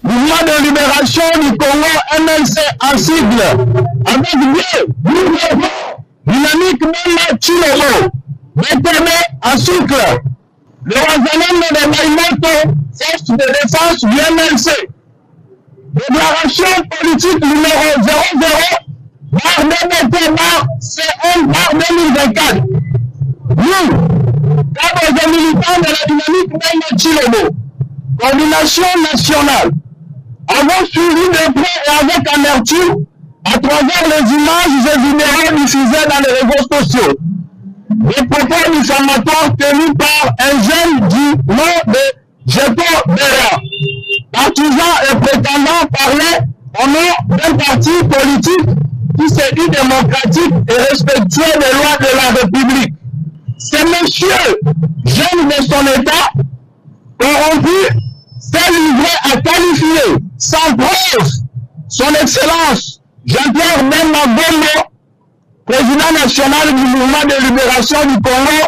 Mouvement de libération du Congo, MLC en sigle, avec deux dynamique même Chilolo, déterminé en cycle, le Wazalem de Maïmoto, force de défense du MLC. Déclaration politique numéro 00, bar DBT, bar C1, bar 2024. Nous, cadres et militants de la dynamique même Chilolo, coordination nationale, avons suivi de près et avec amertume à travers les images et vidéos diffusées dans les réseaux sociaux des propos diffamatoires tenus par un jeune du nom de Jepo Bera, partisan et prétendant parler au nom d'un parti politique qui se dit démocratique et respectueux des lois de la République. Ce monsieur, jeune de son état, corrompu, s'est livré à qualifier sans preuve son excellence Jean-Pierre Bemba Gombo, président national du mouvement de libération du Congo,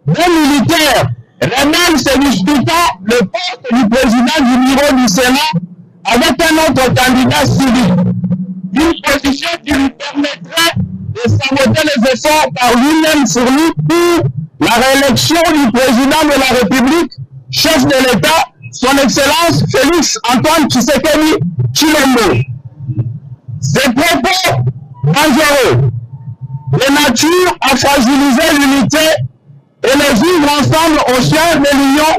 d'un militaire rebelle se disputant le poste du président du bureau du Sénat avec un autre candidat civil. Une position qui lui permettrait de saboter les efforts par lui-même fournis pour la réélection du président de la République, chef de l'État, son Excellence Félix Antoine Tshisekedi Tshilombo. Ces propos dangereux de nature à fragiliser l'unité et les vivre ensemble au sein de l'union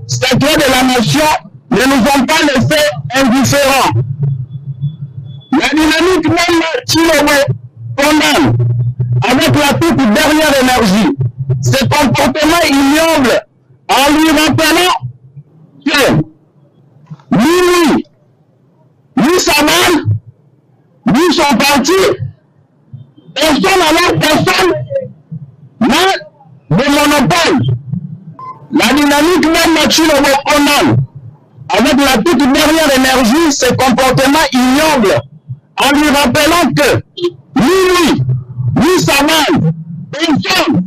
sacrée de la nation ne nous ont pas laissé indifférents. La dynamique même Tshilombo condamne avec la toute dernière énergie ce comportement ignoble en lui rappelant que ni sa main, ni son parti, personne alors personne n'a de monopole. La dynamique même Tshilombo condamne avec la toute dernière énergie ce comportement ignoble en lui rappelant que ni sa main, personne,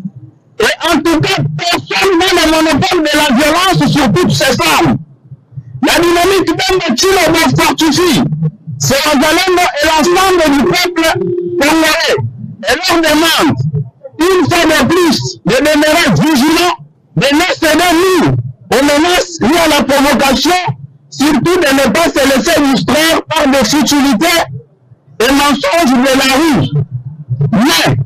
et en tout cas personne n'a le monopole de la violence sur toutes ces femmes. La dynamique même de Tshilombo fortifie ces Wazalendo et l'ensemble du peuple congolais et leur demande une fois de plus de demeurer vigilants, de ne céder ni aux menaces ni à la provocation, surtout de ne pas se laisser distraire par des futilités et mensonges de la rue, mais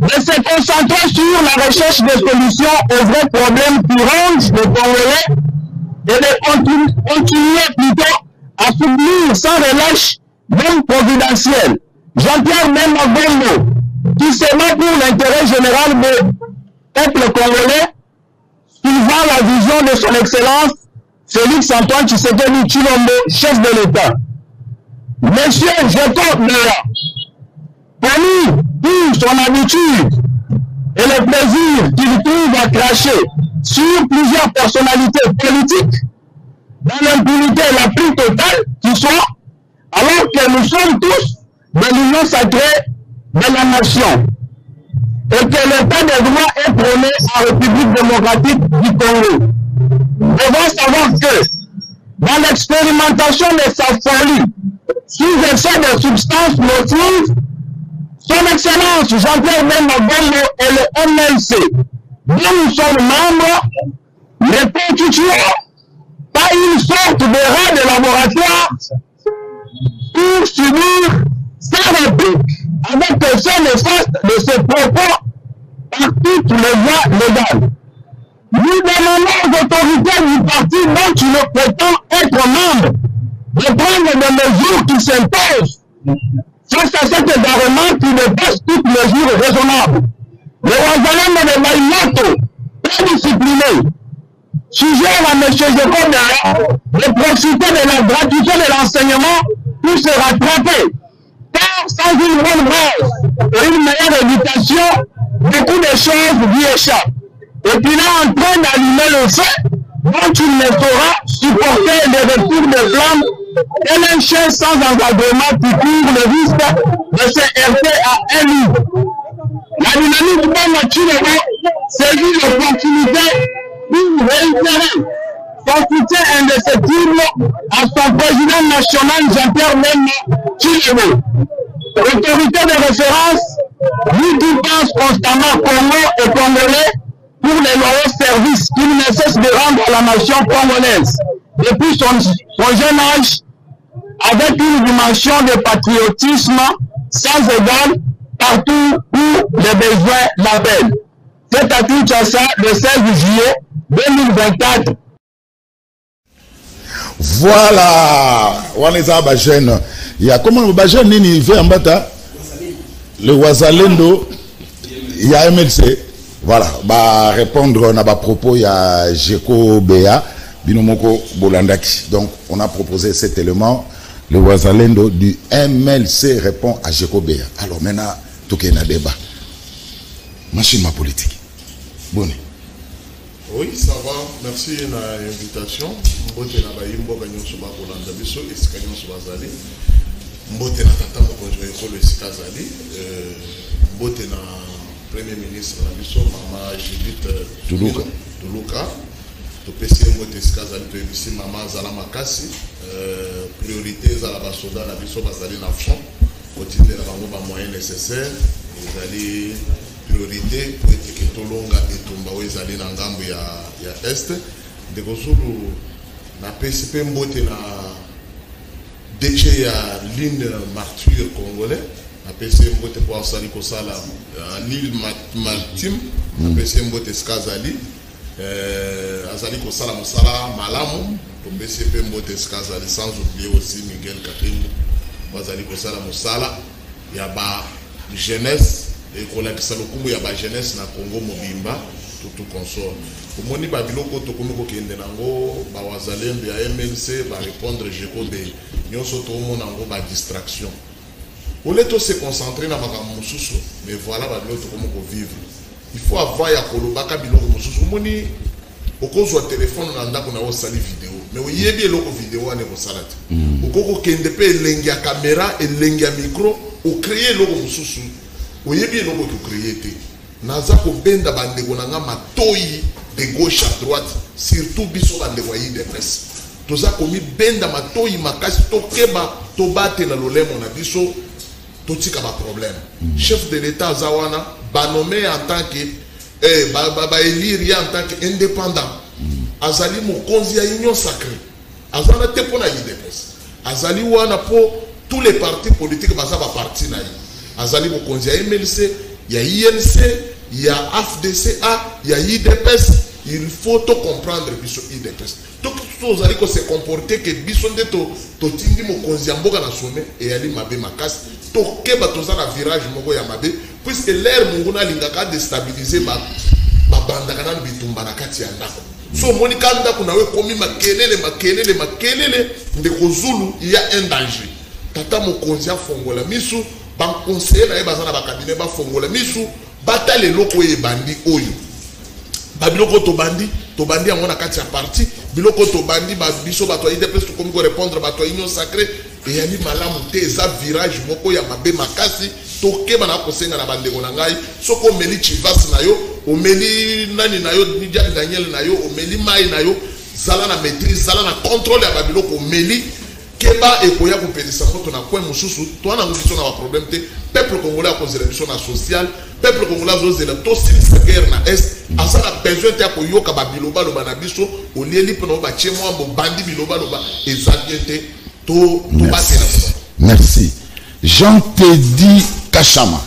de se concentrer sur la recherche de solutions aux vrais problèmes qui rongent les Congolais et de continuer plutôt à soutenir sans relâche même providentiel Jean-Pierre Bemba Gombo, qui se bat pour l'intérêt général du peuple congolais, suivant la vision de son Excellence Félix Antoine Tshisekedi Tshilombo, chef de l'État. Monsieur Jepo Bera, connu pour son habitude et le plaisir qu'il trouve à cracher sur plusieurs personnalités politiques, dans l'impunité la plus totale qui soit, alors que nous sommes tous de l'union sacrée de la nation et que l'état de droit est prôné en République démocratique du Congo. Nous devons savoir que dans l'expérimentation de sa folie sous effet de substances nocives, son Excellence Jean-Pierre Bemba Gombo et le MLC, dont nous sommes membres, ne constituent pas une sorte de rat de laboratoire pour subir sa réplique avec effet néfaste de ses propos par toutes les voies légales. Nous demandons aux autorités du parti dont il prétend être membre de prendre des mesures qui s'imposent face à cet égarement qui dépasse toute mesure raisonnable. Le Wazalendo de Maïmato, très discipliné, suggère à M. Jekobea de profiter de la gratuité de l'enseignement pour se rattraper. Car sans une bonne base et une meilleure éducation, beaucoup de choses lui échappent. Et puis là, en train d'allumer le feu, dont il ne saura supporter les retours de flammes, tel un chien sans encadrement qui court le risque de se heurter à un lit. La dynamique de Machilebe saisit l'opportunité pour réitérer son soutien indéfectible à son président national Jean-Pierre Bemba Tshilebe. Autorité de référence, lui qui pense constamment Congo et Congolais pour les loyaux services qu'il ne cesse de rendre à la nation congolaise depuis son jeune âge, avec une dimension de patriotisme sans égal partout où les besoins l'appellent. C'est à Kinshasa le 16 juillet 2024. Voilà, on est à Bajen. Il y a comment le Bajen Nini fait en bata le Wazalendo, il y a MLC. Voilà, bah répondre à propos, il y a Jeko Bea, Binomoko Bolandaki. Donc, on a proposé cet élément. Le Wazalendo du MLC répond à Jeko Bea. Alors maintenant, tout est un débat. Machine ma politique. Bonne. Oui, ça va. Merci de l'invitation. Mbote na bayimbo ganyo soba Bolanda biso esikanyo soba zali. Mbote na tata mo konjoye ko le sikazali. Mbote na Premier ministre na biso Mama Judith Tuluka. To pesi mbote sikazali to ebisi Mama Zala Makasi. Priorité za la basoda na biso bazali na front. Continuer na bango ba moyens nécessaires. Ezali priorité pour que tolonga etumba ezali na ngambo ya est. De kozulu na PCP mbote na déchet ya ligne martyre congolais. Na PCP mbote pour asali kosala l'île maritime. Na PCP mbote skazali azali kosala mosala malamu. To PCP mbote skazali sans oublier aussi Miguel Karim. Bazali kosala mosala ya ba jeunesse et kolakisa lokumu ya ba jeunesse na Congo mobimba tout consort. Omoni ba biloko to komiko kende nango ba Wazalendo ya MLC ba répondre Jeko be nyonso to mona ngo ba distraction. Ole to se concentrer na makambo mususu mais voilà ba biloko to komiko vivre. Il faut avoir ya kolobaka biloko mususu. Omoni okozwa téléphone na ndako na osali vidéo mais oyebi eloko vidéo ane ko salati. Okoko kende pe elengi ya caméra elengi ya micro o créer eloko mususu. Oyebi eloko to créer te. Naza ko benda bandeko na nga matoyi de gauche à droite surtout biso bandeko yi de presse. Toza komi benda matoyi makasi to keba to bate na lolemo na biso to tika ba problème. Chef de l'état zawana ba nommé en tant que ba élire en tant que indépendant. Azali mokonzi ya union sacrée. Azana te pona yi de presse. Azali wana po tous les partis politiques baza ba parti na yi. Azali mokonzi ya MLC, il y a INC, il y a AFDCA, il y a IDPS. Il faut tout comprendre biso IDPS. Donc tous allez se comporter que biso de to tindi mokonzi ya mboka na sommet et ali mabe makas to keba toza na virage moko ya mabe puisque l'air munguna lingaka déstabiliser ba banda kana bitumba na kati ya ndako. So monika ndako na we komi makelele ndeko Zulu il y a un danger. Tata mokonzi ya fongola misu ban conseiller na ebazana ba cabinet ba fongola misu batale loko e bandi oyo ba biloko to bandi yango na kati ya parti biloko to bandi ba biso bato ide plus to komiko répondre bato union sacrée et yani malamu te eza virage moko ya mabe makasi to keba na kosenga na bandeko na ngai soko meli chivas na yo o meli nani na yo Nidia Daniel na yo o meli mai na yo zala na maîtrise zala na contrôle ya ba biloko meli keba ekoya kopelisa moto na coin mususu to ana ngukiso na ba problème te peuple congolais a cause de la social peuple congolais a to silisa guerre na est asala besoin te akoyoka ba biloba loba na biso o lieli pona ba chemwa bo bandi biloba loba ezakete to batela. Merci. Jean Teddy Kachama.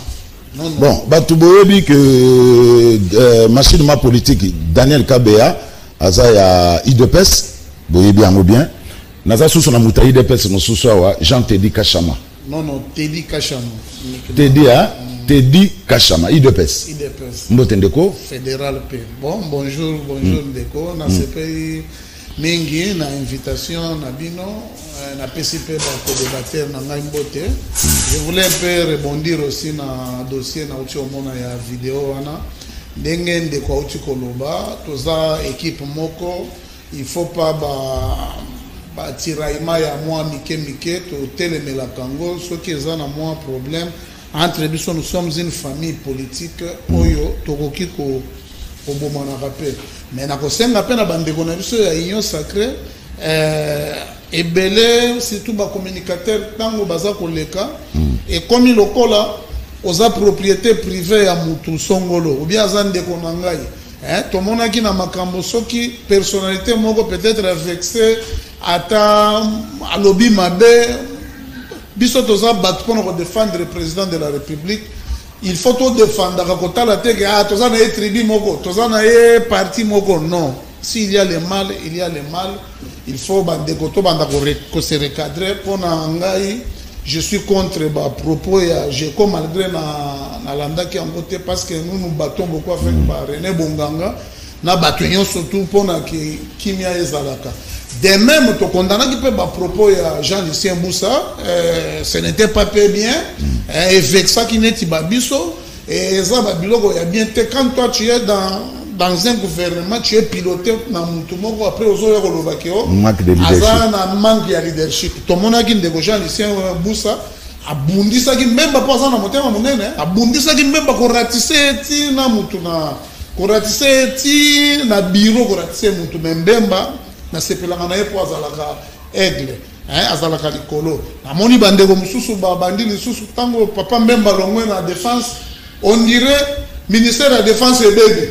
Bon, batu boyebi que machine ma politique Daniel Kabea aza ya IDPS boyebi yango bien. Naza sous na mutayi de pes no sous wa Jean Teddy Kachama Non, Teddy Kachama. Teddy, hein? Teddy Kachama, IDPS. IDPS. Mbotendeko. Fédéral P. Bon, bonjour, Ndeko. Dans ce pays, Mingi, na invitation, na bino, na PCP, pour débattre, na Mbote. Je voulais un peu rebondir aussi na dossier, na outil au monde, il y a vidéo, Ndenge Ndeko outil Koloba, toza équipe Moko, il faut pas tiraillement ya moi mike to télémé la Congo ce qui est un moi problème entre nous sommes une famille politique oyo tokoki ko bomana rappel mais na ko senga pe na bande ko na biso ya union sacrée ebele surtout ba communicateur tango baza koleka et comme lokola oza propriété privée ya mutu songolo ou bien azande ko nangai tout le monde a qui na makambo soki personnalité moko peut-être vexé ata alobi mabe biso toza bat pour défendre le président de la République il faut tout défendre quand la tête toza na tribu moko toza na parti moko non s'il y a le mal il y a le mal il faut bande koto banda ko se recadrer pour na ngai je suis contre les propos et j'ai comme malgré na landa qui en côté parce que nous battons beaucoup avec René Bonganga na battons surtout pour na kimia ezalaka de même to condamna qui peut propos à Jean-Lucien Boussa ce n'était pas bien et avec ça qui n'est pas biso et ça biloko ya bien quand toi tu es dans un gouvernement tu es piloté dans mutumoko après ozoya kolobakeo azana manque de leadership to mona ki ndeko Jean-Lucien Boussa abundisa ki memba poza na motema munene abundisa ki memba ko ratise ti na mutu na ko ratise ti na bureau ko ratise mutu membemba na sepelanga na epo azalaka aigle azalaka likolo na moni bandeko mususu ba bandi lisusu tango papa mbemba longwe na défense on dirait ministère de la défense ebege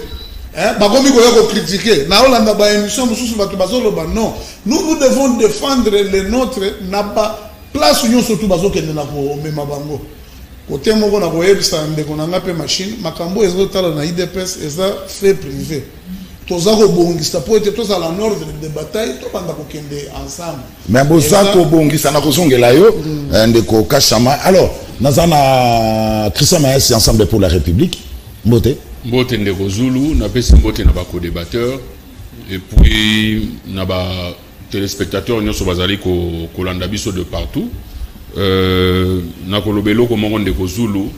bakomi ko critiquer na olanda ba émission mususu bato bazoloba non nous devons défendre les nôtres na ba place union surtout bazokende na ko mema bango côté moko na ko yebisa ndeko na ngape machine makambo ezotala na IDPS eza fait privé toza ko bongisa po ete toza la ordre de bataille to banda ko kende ensemble mais boza ko bongisa na ko zongela yo ndeko Kachama alors nazana Christian Maes ensemble pour la République Mbote Mbote ndeko Zulu na pesi mbote na ba co-débatteur et puis na ba téléspectateurs nyonso bazali ko landa biso de partout na kolobelo ko mongo ndeko Zulu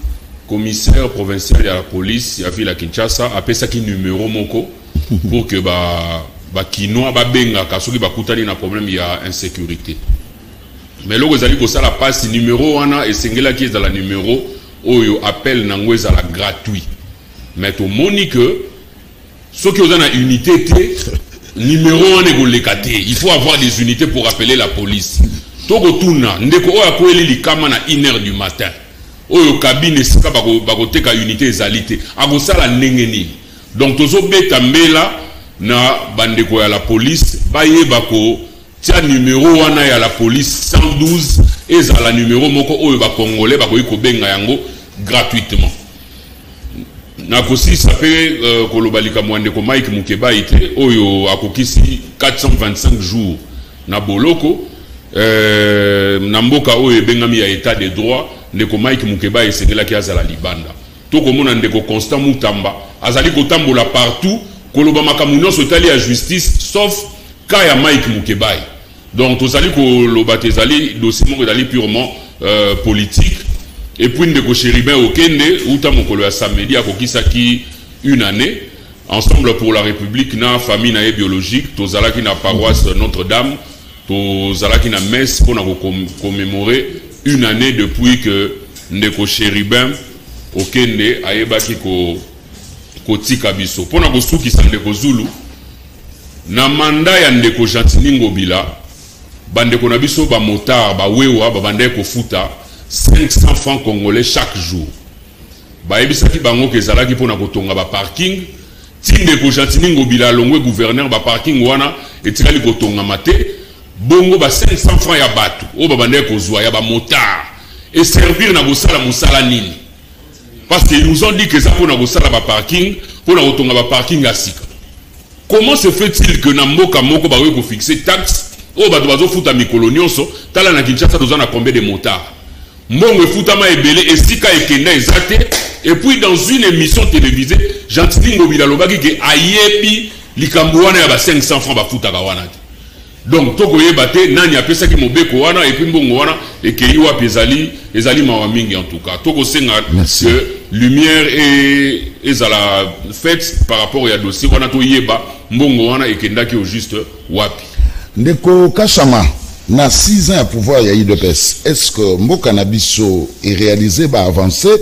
commissaire provincial de la police ya ville ya Kinshasa apesa ki numéro moko pour que ba kinoa ba benga kasoki ba kutani na problème ya insécurité mais loko zali ko sala passe numéro wana esengela ki za la numéro oyo appel nango ezala gratuit mais to moni que ceux qui ont une unité numéro 1 il faut avoir des unités pour appeler la police toko tuna ndeko oya ko eli likama na 1h du matin oyo cabine sika bako teka unité ezalité akosala ndengeni donc tozo beta mbela na bandeko ya la police baye bako tia numéro wana ya la police 112 ezala numéro moko oyo ba congolais bako yiko benga yango gratuitement na kosi ça fait kolobalika mwandeko Mike Mukeba ite oyo akokisi 425 jours na boloko na mboka oyo bengami ya état de droit ndeko Mike Mukeba esengela ki azala libanda to komona ndeko Constant Mutamba azali kotambola partout koloba makambo nyonso etali ya justice sauf ka ya Mike Mukeba donc tozali koloba tezali dossier moko ezali purement politique. Et puis ndeko Chéribin Okende uta mokolo ya samedi akokisaki une année ensemble pour la République na famille na biologique tozalaki na paroisse Notre-Dame tozalaki na messe pour commémorer une année depuis que ndeko Chéribin Okende ayebaki ko tika biso pona ko suki sa ndeko Zulu na manda ya ndeko Jantini Ngobila bandeko na biso ba motard ba wewa ba bande ko futa 500 francs congolais chaque jour. Baebisaki bango kezalaki pona kotonga ba parking tinde ko Jantini Ngobila longwe gouverneur ba parking wana etikali kotonga mate bongo ba 500 francs ya batu o ba bande ko zwa ya ba motard et servir na bosala musala nini parce qu'ils nous ont dit que ça pona kosala ba parking pona kotonga ba parking asika. Comment se fait-il que na mboka moko ba ko fixer taxe o ba bazo futa mikolo nyonso tala na Kinshasa tozana combien de motards Mbongo futama ebele esika ekenda ezate. Et puis dans une émission télévisée, Gentil Ngobila lobaki ke ayebi likambo wana ya ba 500 francs ba futaka wana. Donc toko yebate nani apesa ki mobeko wana et puis mbongo wana ekei wa ezali mawa mingi en tout cas. Toko senga que lumière et ezala faite par rapport à dossier wana to yeba mbongo wana ekendaki au juste wapi. Ndeko Kachama na 6 ans à pouvoir ya IDPS. Est-ce que Mboka Nabiso est réalisé ba avancer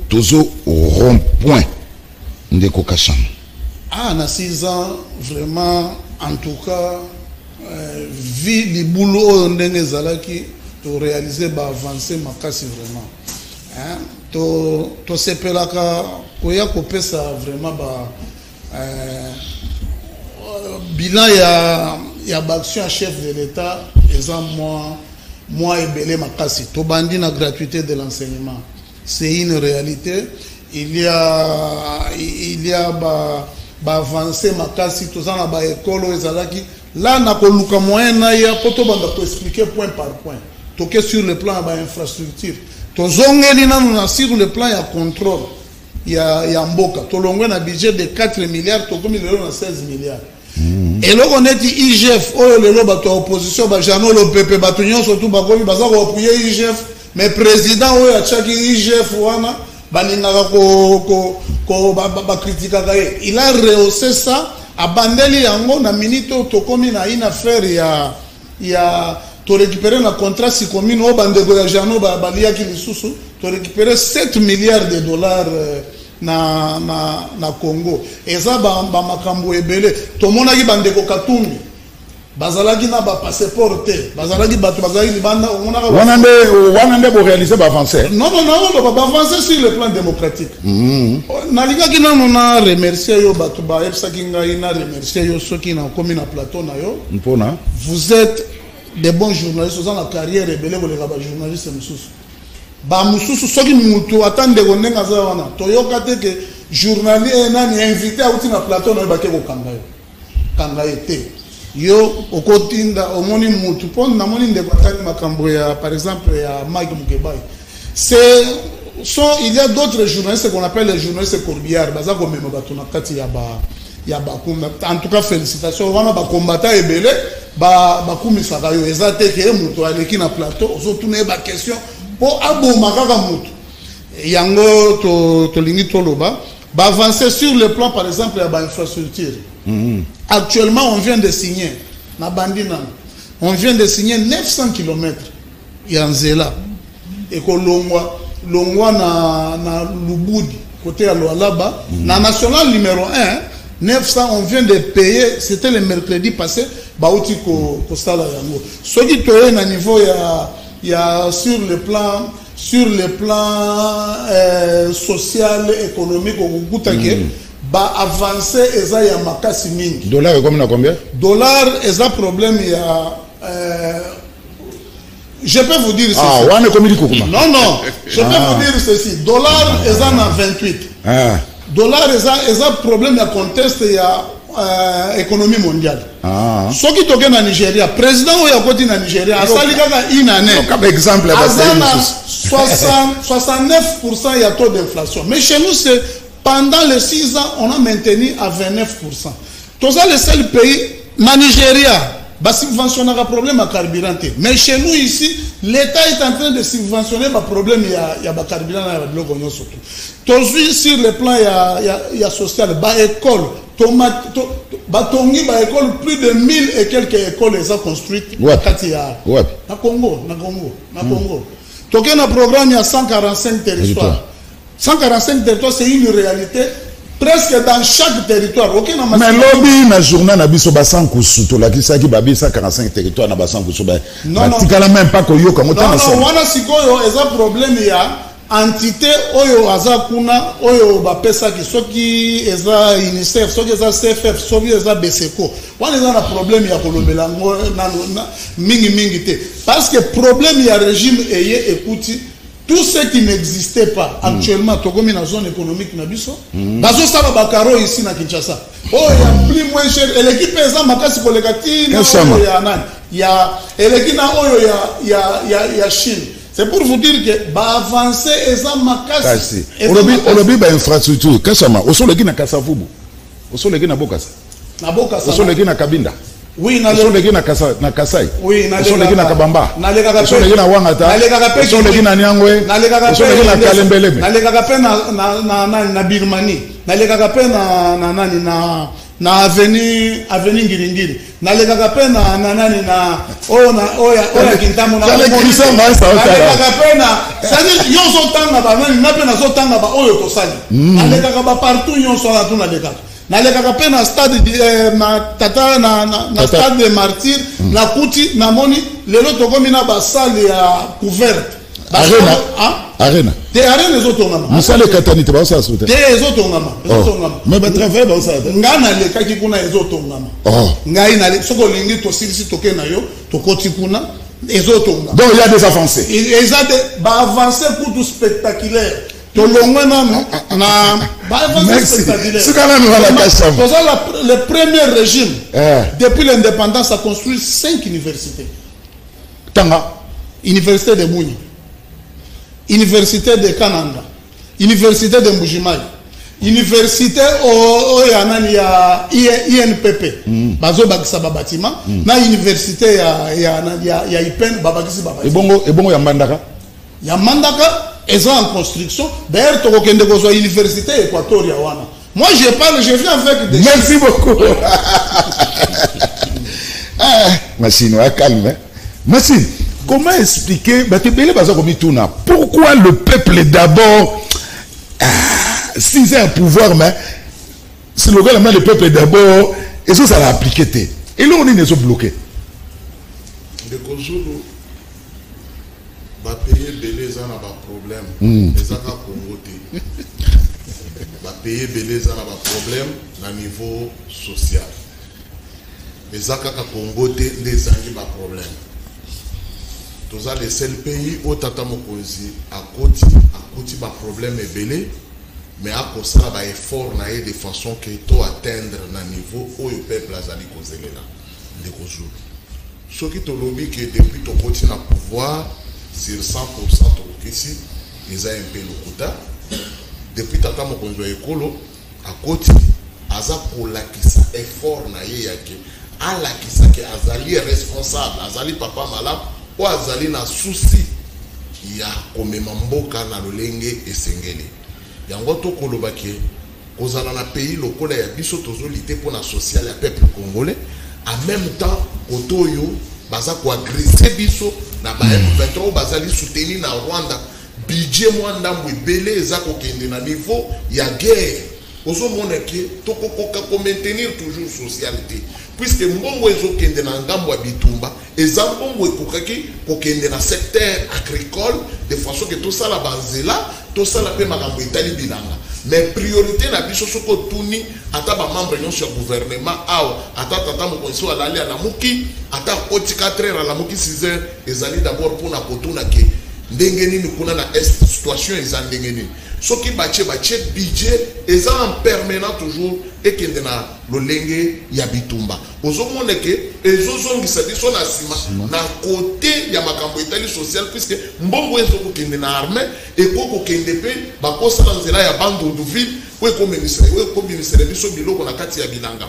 tozo au rond-point Ndeko Kachama? Ah, na 6 ans vraiment en tout cas vu les boulots ndenge zalaki to réaliser ba avancer makasi vraiment. Hein? To sepelaka koya kopesa vraiment ba bilan ya action chef de l'État eza moi ebele makasi to bandi na gratuité de l'enseignement. C'est une réalité. Il y a ba avancé makasi to za na ba école ezalaki là na koluka moyen na ya poto banda ko expliquer point par point. Toke sur le plan ba infrastructure. To zongeli na sur le plan ya contrôle. Ya mboka. To longwe na budget de 4 milliards to komi lelo na 16 milliards. Et là on est IGF oh lelo bato opposition ba jano lo pepe bato nyonso tout ba komi baza ko appuyer IGF mais président oyo achaki IGF wana balingaka ko ba critique kaye. Il a rehaussé ça abandeli yango na minute to komi na une affaire ya to récupérer na contrat si commune o bandeko ya jano ba liaki lisusu to récupérer 7 milliards de dollars na Congo. Eza ba makambo ebele to monaki bandeko Katumbi bazalaki na ba passeport te bazalaki bato bazalaki libanda omonaka wanande bo réaliser ba avancer non ba avancer sur le plan démocratique. Nalikaki nanu na remercier yo bato ba epsaki ngai na remercier yo soki na komi na plateau na yo mpona vous êtes des bons journalistes dans la carrière ebele koleka ba journaliste mususu ba mususu soki mutu atande kondenga za wana toyoka te ke journaliste nani invité a uti na plateau na ba ke ko kanga été yo okotinda omoni mutu pon na moni ndeko atani makambo ya par exemple ya Mike Mukebai il y a d'autres journalistes qu'on appelle les journalistes corbières baza ko mema bato na kati ya ba kumba en tout cas félicitations wana ba combattant ebele ba kumisaka yo ezate ke mutu aleki na plateau ozotuna ba question po aboma kaka mutu yango to lingi toloba ba avancer sur le plan par exemple ya ba infrastructure. Actuellement, on vient de signer, on vient de signer 900 km Yanzela et que Longwa na Lubudi, côté à Loalaba, na national numéro 1, 900, on vient de payer, c'était le mercredi passé, Baouti Kostala Yango. Ce qui est à niveau, il y a sur le plan social, économique, au ba avancer eza ya makasi mingi. Dollar est comme combien? Dollar eza problème ya je peux vous dire ceci. Non, je peux vous dire ceci. Dollar eza na 28. Dollar eza problème ya contexte ya économie mondiale. Soki toke na Nigeria, président oya koti na Nigeria asali kaka une année. Comme exemple à 69% ya taux d'inflation. Mais chez nous c'est pendant les 6 ans, on a maintenu à 29%. Tout ça, le seul pays, na Nigeria, va subventionner un problème à carburant. Mais chez nous ici, l'État est en train de subventionner un problème il y a carburant à l'eau surtout. Tout sur le plan il y a social, ba école, ba école plus de 1000 et quelques écoles les a construites. Na Congo. Toké na programme il y a 145 territoires. 145 territoires, c'est une réalité presque dans chaque territoire. Mais lobby na journée na biso basan kusuto la kisa ki babi 145 territoires na basan kusuto. Non, même pas koyo comme non, wana sikoyo eza problème ya entité oyo azakuna oyo bapesa ki soki eza UNICEF, soki eza CFF, soki eza BSECO. Wana eza na problème ya kolobela na mingi te parce que problème ya régime eye écoute tout ce qui n'existait pas actuellement, Togomi dans la zone économique, bazo saba bakaro ici na Kinshasa. Oh, il y a plus moins cher. Et l'équipe est en makasi kolekati. Il y a l'équipe na oyo ya Chine. C'est pour vous dire que va avancer et ça makasi. Olobi ba infrastructure kasama osoleki na Kasavubu. Osoleki na Bokasa. Na Bokasa. Osoleki na Kabinda. Oui, na osoleki na Kasai. Oui, na osoleki na Kabamba. Osoleki na Wangata. Osoleki na Nyangwe. Osoleki na Kalembelebe. Na leka pe na Birmanie. Na leka pe na avenue Ngiringiri. Na leka pe na oya Kintamo na. Na leka pe na c'est-à-dire yonso tanga ba na pe na so tanga ba oyo to sali. Na leka ba partout yonso na tuna leka. Na leka pe na stade na tata na stade de martyr na kuti na moni lelo tokomi na ba salle ya couverte. Arena. Te arena ezotongama. Musale katani te ba sa soute. Te ezotongama. Mais ba travail ba sa. Ngana leka ki kuna ezotongama. Ngai na le soko lingi to silisi toke na yo to koti kuna ezotongama. Donc il y a des avancées. Ils ont ba avancées pour tout spectaculaire. To longwe na ba avancées spectaculaires. C'est quand même la question. Le premier régime depuis l'indépendance a construit 5 universités. Tanga, Université de Mouni, Université de Kananga, Université de Mbujimai, Université ya INPP, bazo bakisa ba bâtiment, na Université ya IPEN babakisi ba bâtiment. Ebongo ya Mbandaka. Ya Mbandaka est en construction. D'ailleurs, tu as une université équatoriale. Moi, je viens avec des... Merci beaucoup. Massine, calme. Massine, comment expliquer pourquoi le peuple d'abord, si c'est un pouvoir, mais c'est le peuple d'abord, et ça l'a appliqué. Et là, on est bloqué. Va payer belé ça n'a pas problème. Les aka Congo té. Va payer belé ça n'a pas problème na niveau social. Les aka Congo té les angi pas problème. Tous ça les seuls pays où tata mokonzi à côté pas problème est belé mais à cause ça va effort na de façon que to atteindre na niveau où le peuple azali kozela de kozulu. Ce qui te lobby que depuis ton côté na pouvoir sur 100% ici, ils ont un peu le quota. Depuis tata mokonzo ekolo, à côté, aza pour la qui sa effort na yake, à la qui sa que azali responsable, azali papa malade, ou azali na souci, ya komema mboka na lolenge esengeli. Yango to koloba ke, kozala na pays lokola ya biso tozolite pour na social ya peuple congolais, en même temps, kotoyo, baza ko agresser biso na ba M23 bazali soutenir na Rwanda budget mwanda mbele eza ko kende na niveau ya guerre ozo moneke to ko maintenir toujours socialité puisque mbongo ezo kende na ngambo ya bitumba eza mbongo ekokaki ko kende na secteur agricole de façon que tout ça la banzela tout ça la pe makambo etali bilanga mais priorité na biso soko tuni ata ba membre nyonso ya gouvernement awa ata tata mokonzi alali na muki ata koti 4 heures la muki 6 heures ezali d'abord pour na kotuna ke ndenge nini kuna na est situation eza ndenge nini soki bache budget eza en permanent toujours ekende na lolenge ya bitumba ozomona ke ezozongisa biso na sima na côté ya makambo etali social puisque mbongo ezoko kende na armée ekoko kende pe bakosala nzela ya bandu ville we ko ministère biso biloko na kati ya bilanga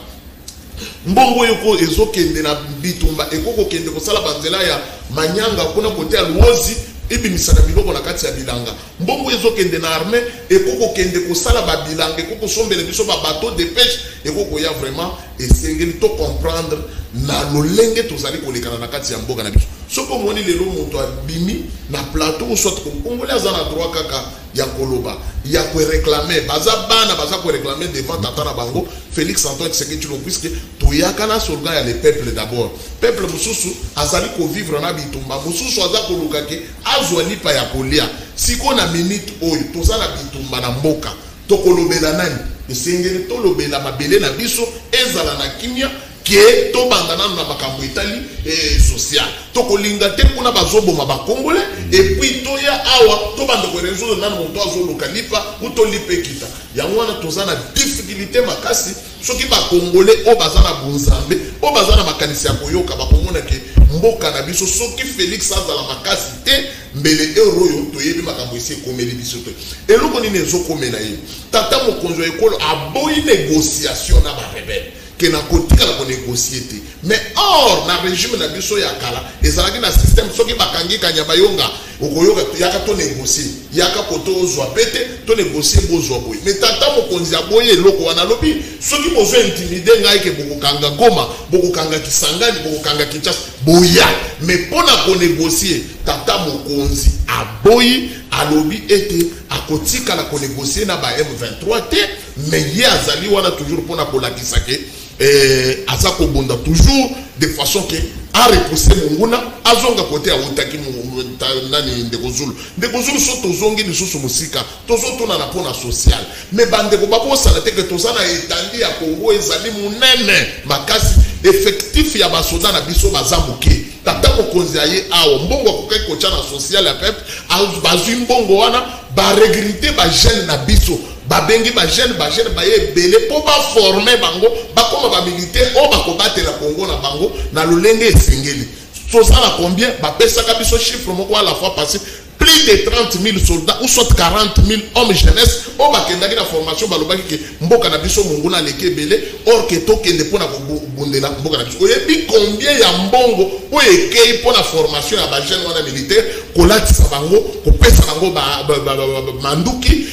mbongo yoko ezokende na bitumba ekoko kende kosala banzela ya manyanga kuna kote ya luozi ebimisana biloko na kati ya bilanga mbongo ezokende na armée ekoko kende kosala ba bilanga ekoko sombele biso ba bateau de pêche ekoko ya vraiment esengeli to comprendre na lolenge tozali kolekana na kati ya mboka na biso soko moni lelo moto abimi na plateau soit congolais azana droit kaka ya koloba ya ko réclamer baza ko réclamer devant tata na bango Félix Antoine Tshisekedi Tshilombo puisque toyaka na slogan ya le peuple d'abord peuple mususu azali ko vivre na bitumba mususu aza ko lukake azwa lipa ya kolia siko na minute oyo tozala bitumba na mboka tokolobela nani esengeli tolobela mabele na biso ezala na kimia ke to bandana na makambo etali social to kolinga te kuna bazoboma ba congolais et puis to ya awa to bande ko résoudre na moto azoluka lipa uto lipekita yango wana tozana difficulté makasi soki ba congolais o bazana bonzambe o bazana makanisi ya koyoka ba komona ke mboka na biso soki Félix azala makasi te mbele euro yo toyebi makambo esi ekomeli biso to eloko nini ezokomela ye tata mokonzi ya ekolo aboyi négociation na barebele ke na kotikala konégocier te mais or na régime na biso ya kala ezalaki na système soki bakangi kanya bayonga okoyoka yaka to négocier yaka koto ozwa pete to négocier bozwa boyi mais tata mokonzi aboyi eloko wana lobi soki bozo intimider ngai ke bokokanga Goma bokokanga Kisangani bokokanga Kinshasa boya mais pona konégocier tata mokonzi aboyi alobi ete akotikala konégocier na ba M23 te mais ye azali wana toujours pona kolakisa ke aza kobonda toujours de façon que a repoussé monguna azonga côté awutaki nani ndeko zulu so tozongi lisusu musika tozotuna na pona social mais bandeko babosala te ke tozana etandi ya Congo ezali munene makasi effectif ya basoda na biso bazamuke tata mokonzi aye awo mbongo akokai kocha na social ya peuple bazwi mbongo wana baregrite bagene na biso babengi bagene baye belé po baforme bango bakoma bamilitaire o bakobatela Congo na bango na lolenge esengeli tozala combien bapesaka biso chiffre moko à la fois passé plus de 30 000 soldats ou soit 40 000 hommes jeunesse o bakendaki na formation balobaki ke mboka na biso monguna leke belé or ke tokende pona kobundela mboka na biso oyebi combien ya mbongo o ekei pona formation ya bagene wana militaire kolatisa bango kopesa bango manduki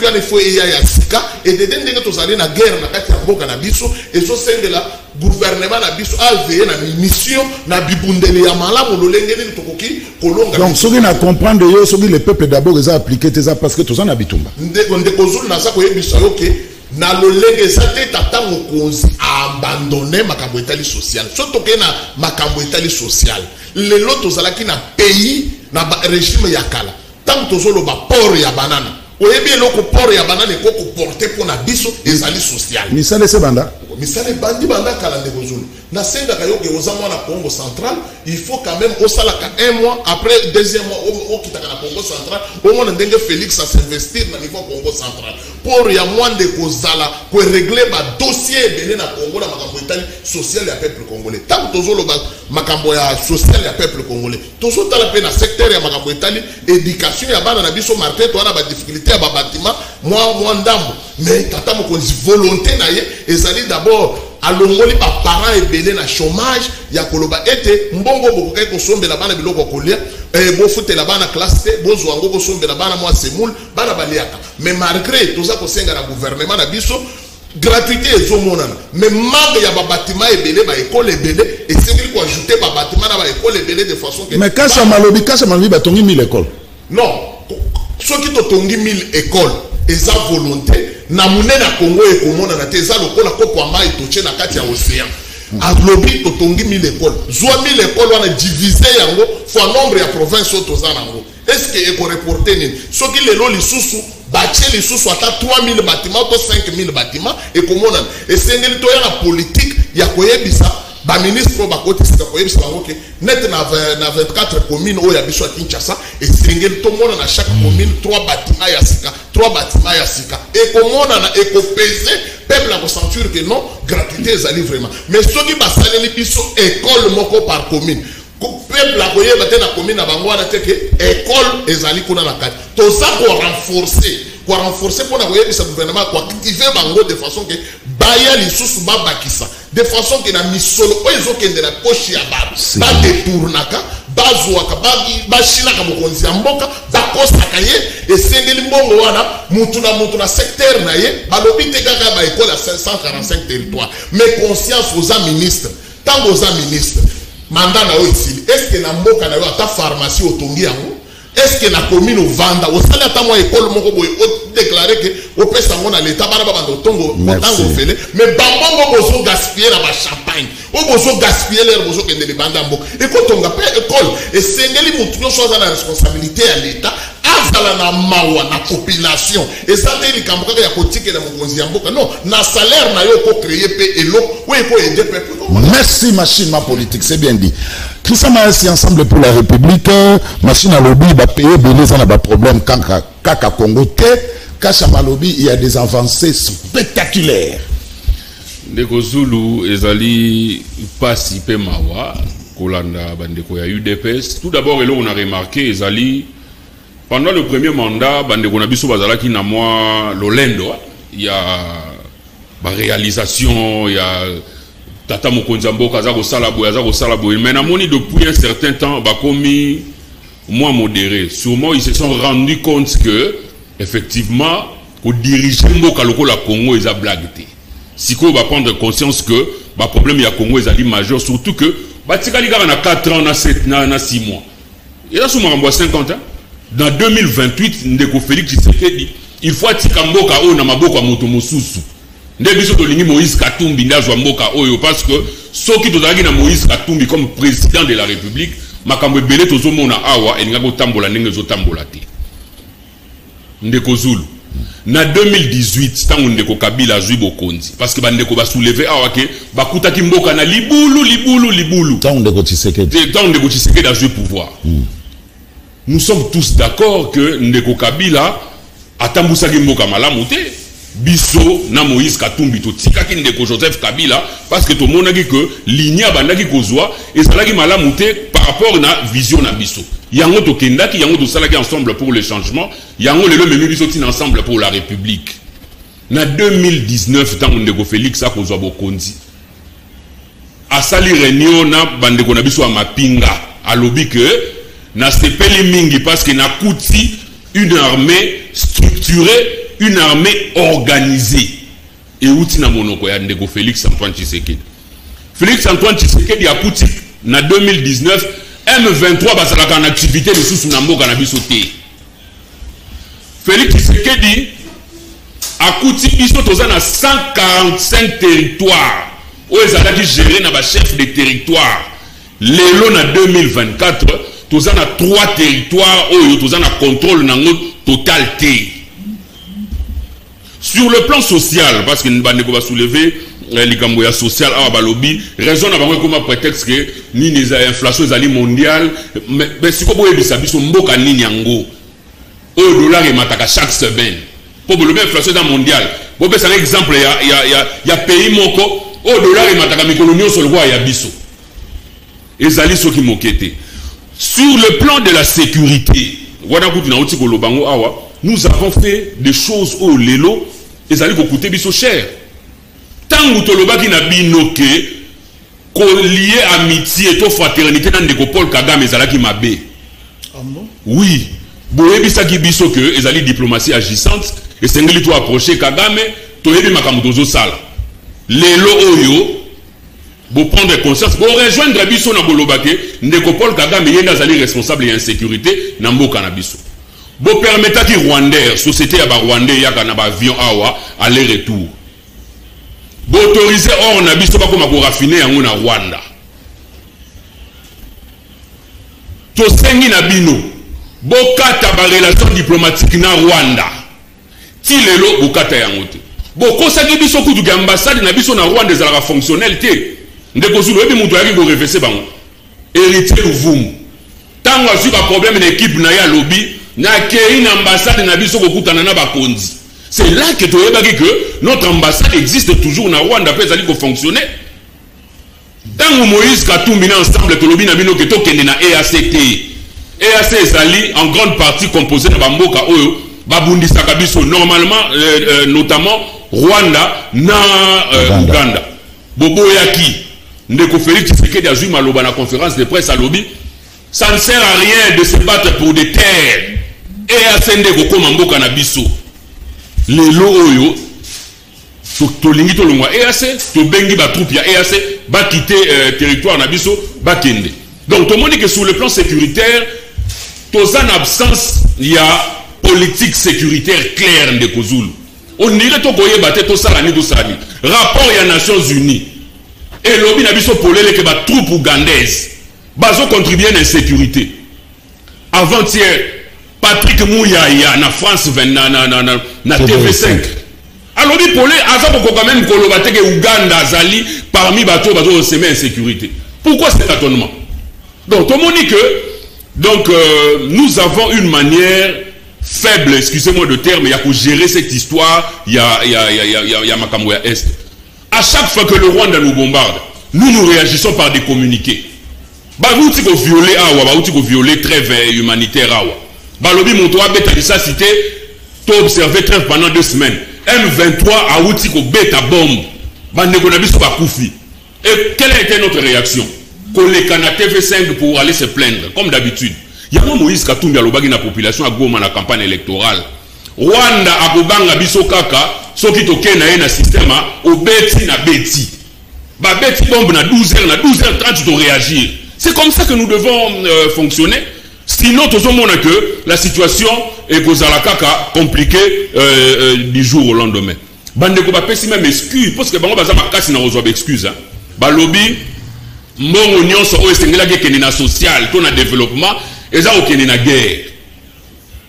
wana ifo eya ya sika edede ndenge tozali na guerre na kati ya mboka na biso ezosengela gouvernement na biso alveye na mission na bibundeli ya malamu lolenge nini tokoki kolonga donc soki na comprendre yo soki le peuple d'abord eza appliqué teza parce que tozana bitumba ndeko zulu naza koyebisa yo ke na lolenge eza te tata mokonzi abandonne makambo etali social so tokei na makambo etali social lelo tozalaki na pays na régime ya kala ntango tozoloba port ya banana oyebi eloko port ya banana ekoko porte mpona biso ezali social misala ese banda misala ebandi banda kala ndeko zulu nasengaka yo ke oza mwana Congo central il faut quand même osalaka un mois après deuxième mois okitaka na Congo central omona ndenge Félix a s'investir na niveau Congo central pour ya mwande kozala korégler badossier ebele na Congo na makambo etali social ya peuple congolais ntango tozoloba makambo ya social ya peuple congolais tozotala mpe na secteur ya makambo etali éducation ya bana na biso martin towana badifficulté ya babatima mwa ndambo mais tata mokonzi volonté na ye ezali d'abord alongoli baparents ebele na chômage ya koloba ete mbongo bokokai kosombela bana biloko kolia bofutela bana classe te bozwa ngo bosombela bana mwa semoule bana baliaka mais malgré toza kosenga na gouvernement na biso gratuité ezomonana mais manque ya babatima ebele baekole ebele esengeli koajouter babatima na baekole ebele de façon que mais kasha malobi batongi 1000 écoles non soki totongi 1000 écoles eza volonté na munene Congo ekomona na te eza lokola kopo amai toche na kati ya océan alobi totongi 1000 écoles zwa 1000 écoles wana diviser yango fois nombre ya province toza nango est-ce que eko reporter nini soki lelo lisusu batie lisusu ata 3000 bâtiments to 5000 bâtiments ekomona esengeli toya na politique ya koyebisa ba ministre bakotisika koyebisa bango ke net na 24 communes oyo ya biso ya Kinshasa esengeli tomona na chaque commune 3 bâtiments ya sika ekomona na ekopese peuple ko sentir que non gratuité ezali vraiment mais soki basaleli biso école moko par commune peuple akoyeba te na commune na bango wana te ke école ezali kuna na kati toza ko renforcer pour koyebisa gouvernement ko activer bango de façon que baya lisusu babakisa de façon que na misolo oyo ezokende na poche ya baba badetournaka bazwaka bashinaka mokonzi ya mboka bakosaka ye esengeli mbongo wana mutu na secteur na ye balobi te kaka baekole ya 545 territoire mais conscience oza ministre ntango oza ministre mandat na yo esili est-ce que na mboka na yo ata pharmacie otongi yango est-ce que la commune au vanda au salaire à moi école moko boy déclarer que au pesa ngona l'état bana ba bando tongo tango fele mais bambongo bozo gaspiller na ba champagne o bozo gaspiller l'air bozo kende le banda mboka et quand on appelle école et sengeli mutu no chose na responsabilité à l'état azala na mawa na population et ça te likambo kaka ya kotike na mokonzi ya mboka non na salaire na yo ko créer pe elo ou ko aider peuple. Merci machine ma politique c'est bien dit. Christian Maassi ensemble pour la République machine à lobby va payer beleza na ba problème kaka Congo te Kasha Malobi il y a des avancées spectaculaires. Ndeko Zulu ezali pasi pe mawa Kolanda bandeko ya UDPS. Tout d'abord, on a remarqué, Ezali, pendant le premier mandat, bandeko na biso bazalaki na moi Lolendo, il y a la réalisation, il y a Tata Mokonzambo, Kazako Salabo, mais namoni depuis un certain temps, bakomi moins modéré. Sûrement, ils se sont rendus compte que, effectivement, au diriger Mboka loko la Congo, ils ont blagué. Si on va prendre conscience que, le problème il y a Congo, ils ont majeur, surtout que, Batikali Gara na 4 ans, na 7 ans, na 6 mois. Et là, si on 50 ans, dans 2028, Ndeko Félix Tshisekedi, il faut atika Mboka o na maboko ya moto mosusu. Nde biso tolingi Moïse Katumbi ndazwa Mboka oyo parce que soki tozalaki na Moïse Katumbi comme président de la République, makambo ebele tozomona awa elinga kotambola ndenge ezotambola te. Ndeko Zulu. Na 2018, tango Ndeko Kabila azwi bokonzi parce que bandeko ba soulever awa ke bakutaki Mboka na libulu. Tango Ndeko Tshisekedi. Tango Ndeko Tshisekedi azwi pouvoir. Nous sommes tous d'accord que Ndeko Kabila atambusaki Mboka malamu te. Biso na Moïse Katumbi to tikaki Ndeko Joseph Kabila parce que tout le monde a dit que ligne bandaki kozwa et ça laki malamu te par rapport na vision na biso. Yango to kendaki yango to salaki ensemble pour le changement, yango lelo memi biso tin ensemble pour la République. Na 2019 tant Ndeko Félix a kozwa bokonzi. Asali réunion na bandeko na biso a mapinga alobi que na sepeli mingi parce que na kuti une armée structurée, une armée organisée. Et outi na monoko ya Ndeko Félix Antoine Tshisekedi. Félix Antoine Tshisekedi a pouti na 2019 M23 basalaka en activité de sous na mboka na biso te. Félix Tshisekedi a pouti biso toza na 145 territoires où ezalaki géré na ba chef de territoire. Lelo na 2024 toza na 3 territoires où toza na contrôle nango total te. Sur le plan social, parce que nous va soulever les social à Balobi, raison d'avoir comme prétexte que ni les inflations mondiales, mais si vous voulez des habits, mboka ni nyango, au dollar et mataka chaque semaine. Pour le même inflation mondiale, vous pouvez un exemple, il y a pays moko, au dollar et mataka mikolonio sur le roi et abisso. Et zali ceux qui m'ont-quitté. Sur le plan de la sécurité, nous avons fait des choses au lelo et ça allait coûter biso cher. Tant que toloba qui n'a binoké lié amitié et fraternité dans Ndeko Paul Kagame ezala ki mabe. Ah bon? Oui. Boye bisa ki biso que ezali diplomatie agissante et sengeli to approcher Kagame to yebi makambo tozo sala. Lelo oyo bo prendre conscience bo rejoindre biso na boloba ke Ndeko Paul Kagame yenda zali responsable de insécurité na mboka na biso. Bo permettre que Rwandais, société à Rwandais, y a un avion awa aller-retour. Bo autoriser or na biso ba comme ko raffiner en Rwanda. To sengi na bino. Bo kata ba relation diplomatique na Rwanda. Ti lelo bo kata yango te. Bo kosaki biso kutu ga ambassade na biso na Rwanda ezala fonctionnel te. Ndeko Zulu ebi mutu yaki go reverser bango. Héritier Luvumu. Tango azu ba problème d'équipe na ya lobby. Na une ambassade na biso kokutana na bakonzi. C'est là que tu vois que notre ambassade existe toujours na Rwanda peut aller fonctionner. Dans Moïse Katumbi ensemble que lobi na bino que to kende na EACT. EAC ezali en grande partie composé na bamboka oyo babundisaka biso normalement notamment Rwanda na Uganda. Bobo yaki Ndeko Félix Tshisekedi azui maloba na conférence de presse à lobby. Ça ne sert à rien de se battre pour des terres. Et à Sende Koko Mboka na biso. Les loyo to lingi to longwa EAC to bengi ba troupe ya EAC ba quitter territoire na biso ba kende. Donc tout le monde dit que sur le plan sécuritaire tous en absence il y a politique sécuritaire claire de Kozulu. On dirait to koyeba te to sala ni to sali. Rapport ya Nations Unies. Et lobby na biso polele ke ba troupe ougandaise. Bazo contribuer à l'insécurité. Avant-hier, Patrick Mouyaya na France 20 na TV5. Alors dit polé aza boko quand même kolobate ke Uganda azali parmi bateaux bazo semer insécurité. Pourquoi cet étonnement? Donc tout le monde dit que nous avons une manière faible, excusez-moi de terme, il y a pour gérer cette histoire, il y a makambo ya Est. À chaque fois que le Rwanda nous bombarde, nous réagissons par des communiqués. bauti ko violer awa bauti ko violer trêve humanitaire awa balobi moto abeta cité to observer trêve pendant 2 semaines M23 auti ko beta bombe bandeko na biso bakufi. Et quelle a été notre réaction? Koleka na TV5 pour aller se plaindre comme d'habitude. Yango Moïse Katumbi alobaki na population a Goma na campagne électorale. Rwanda akobanga biso kaka soki tokena ye na système obeti na beti. Ba beti bombe na 12h na 12h30 tu réagir. C'est comme ça que nous devons fonctionner. Sinon tous on montre que la situation est kozala kaka compliquée du jour au lendemain. Bandeko ba pesi même excuse parce que bango baza makasi na ozwa excuse hein. Balobi mbongo nyonso oyo esengelaki ekende na social to na développement eza okende na guerre.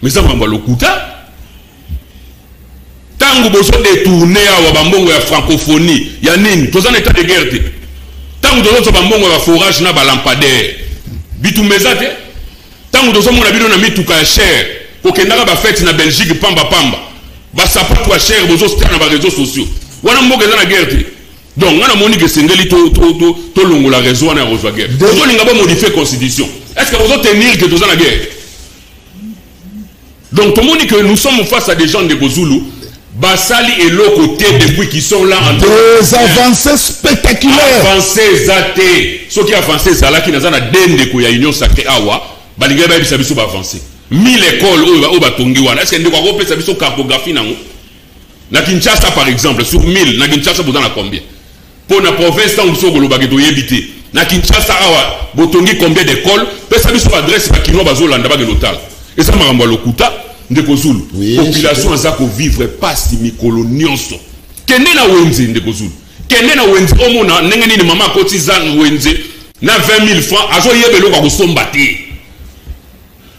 Mais ça mamba lokuta tango boso détourner awa bambongo ya francophonie ya nini toza na état de guerre te tango tozo bambongo ya forage na balampadaire bitumeza te tango tozo mona bino na mituka ya cher kokendaka ba fête na Belgique pamba ba sapato ya cher bozo star na ba réseaux sociaux wana mboka eza na guerre te donc ngana moni ke sengeli to longo la réseau na rejoindre guerre tozo linga ba modifier constitution est-ce que bozo tenir que toza na guerre donc tout le monde que nous sommes face à des gens de Bozulu Basali et l'autre côté depuis qu'ils sont là en des avancées spectaculaires. Avancées athées. Ceux qui avancent ça là qui n'a pas d'ende ko ya union sacrée awa, balinga ba bisa biso ba avancer. 1000 écoles au batongi wana. Est-ce que ndeko ko pesa biso cartographie nango? Na Kinshasa par exemple sur 1000, na Kinshasa vous en a combien? Pour la province tant biso ko lobaki to yebité. Na Kinshasa awa botongi combien d'écoles? Pesa biso adresse ba kino bazolanda ba lotal. Et ça marambo lokuta. Ndeko Zulu oui, population azako vivre pas si mikolo nyonso kende na wenze ndeko Zulu kende na wenze omona ndenge nini mama cotisane wenze na 20 000 francs azo yebelo kwa kosomba te.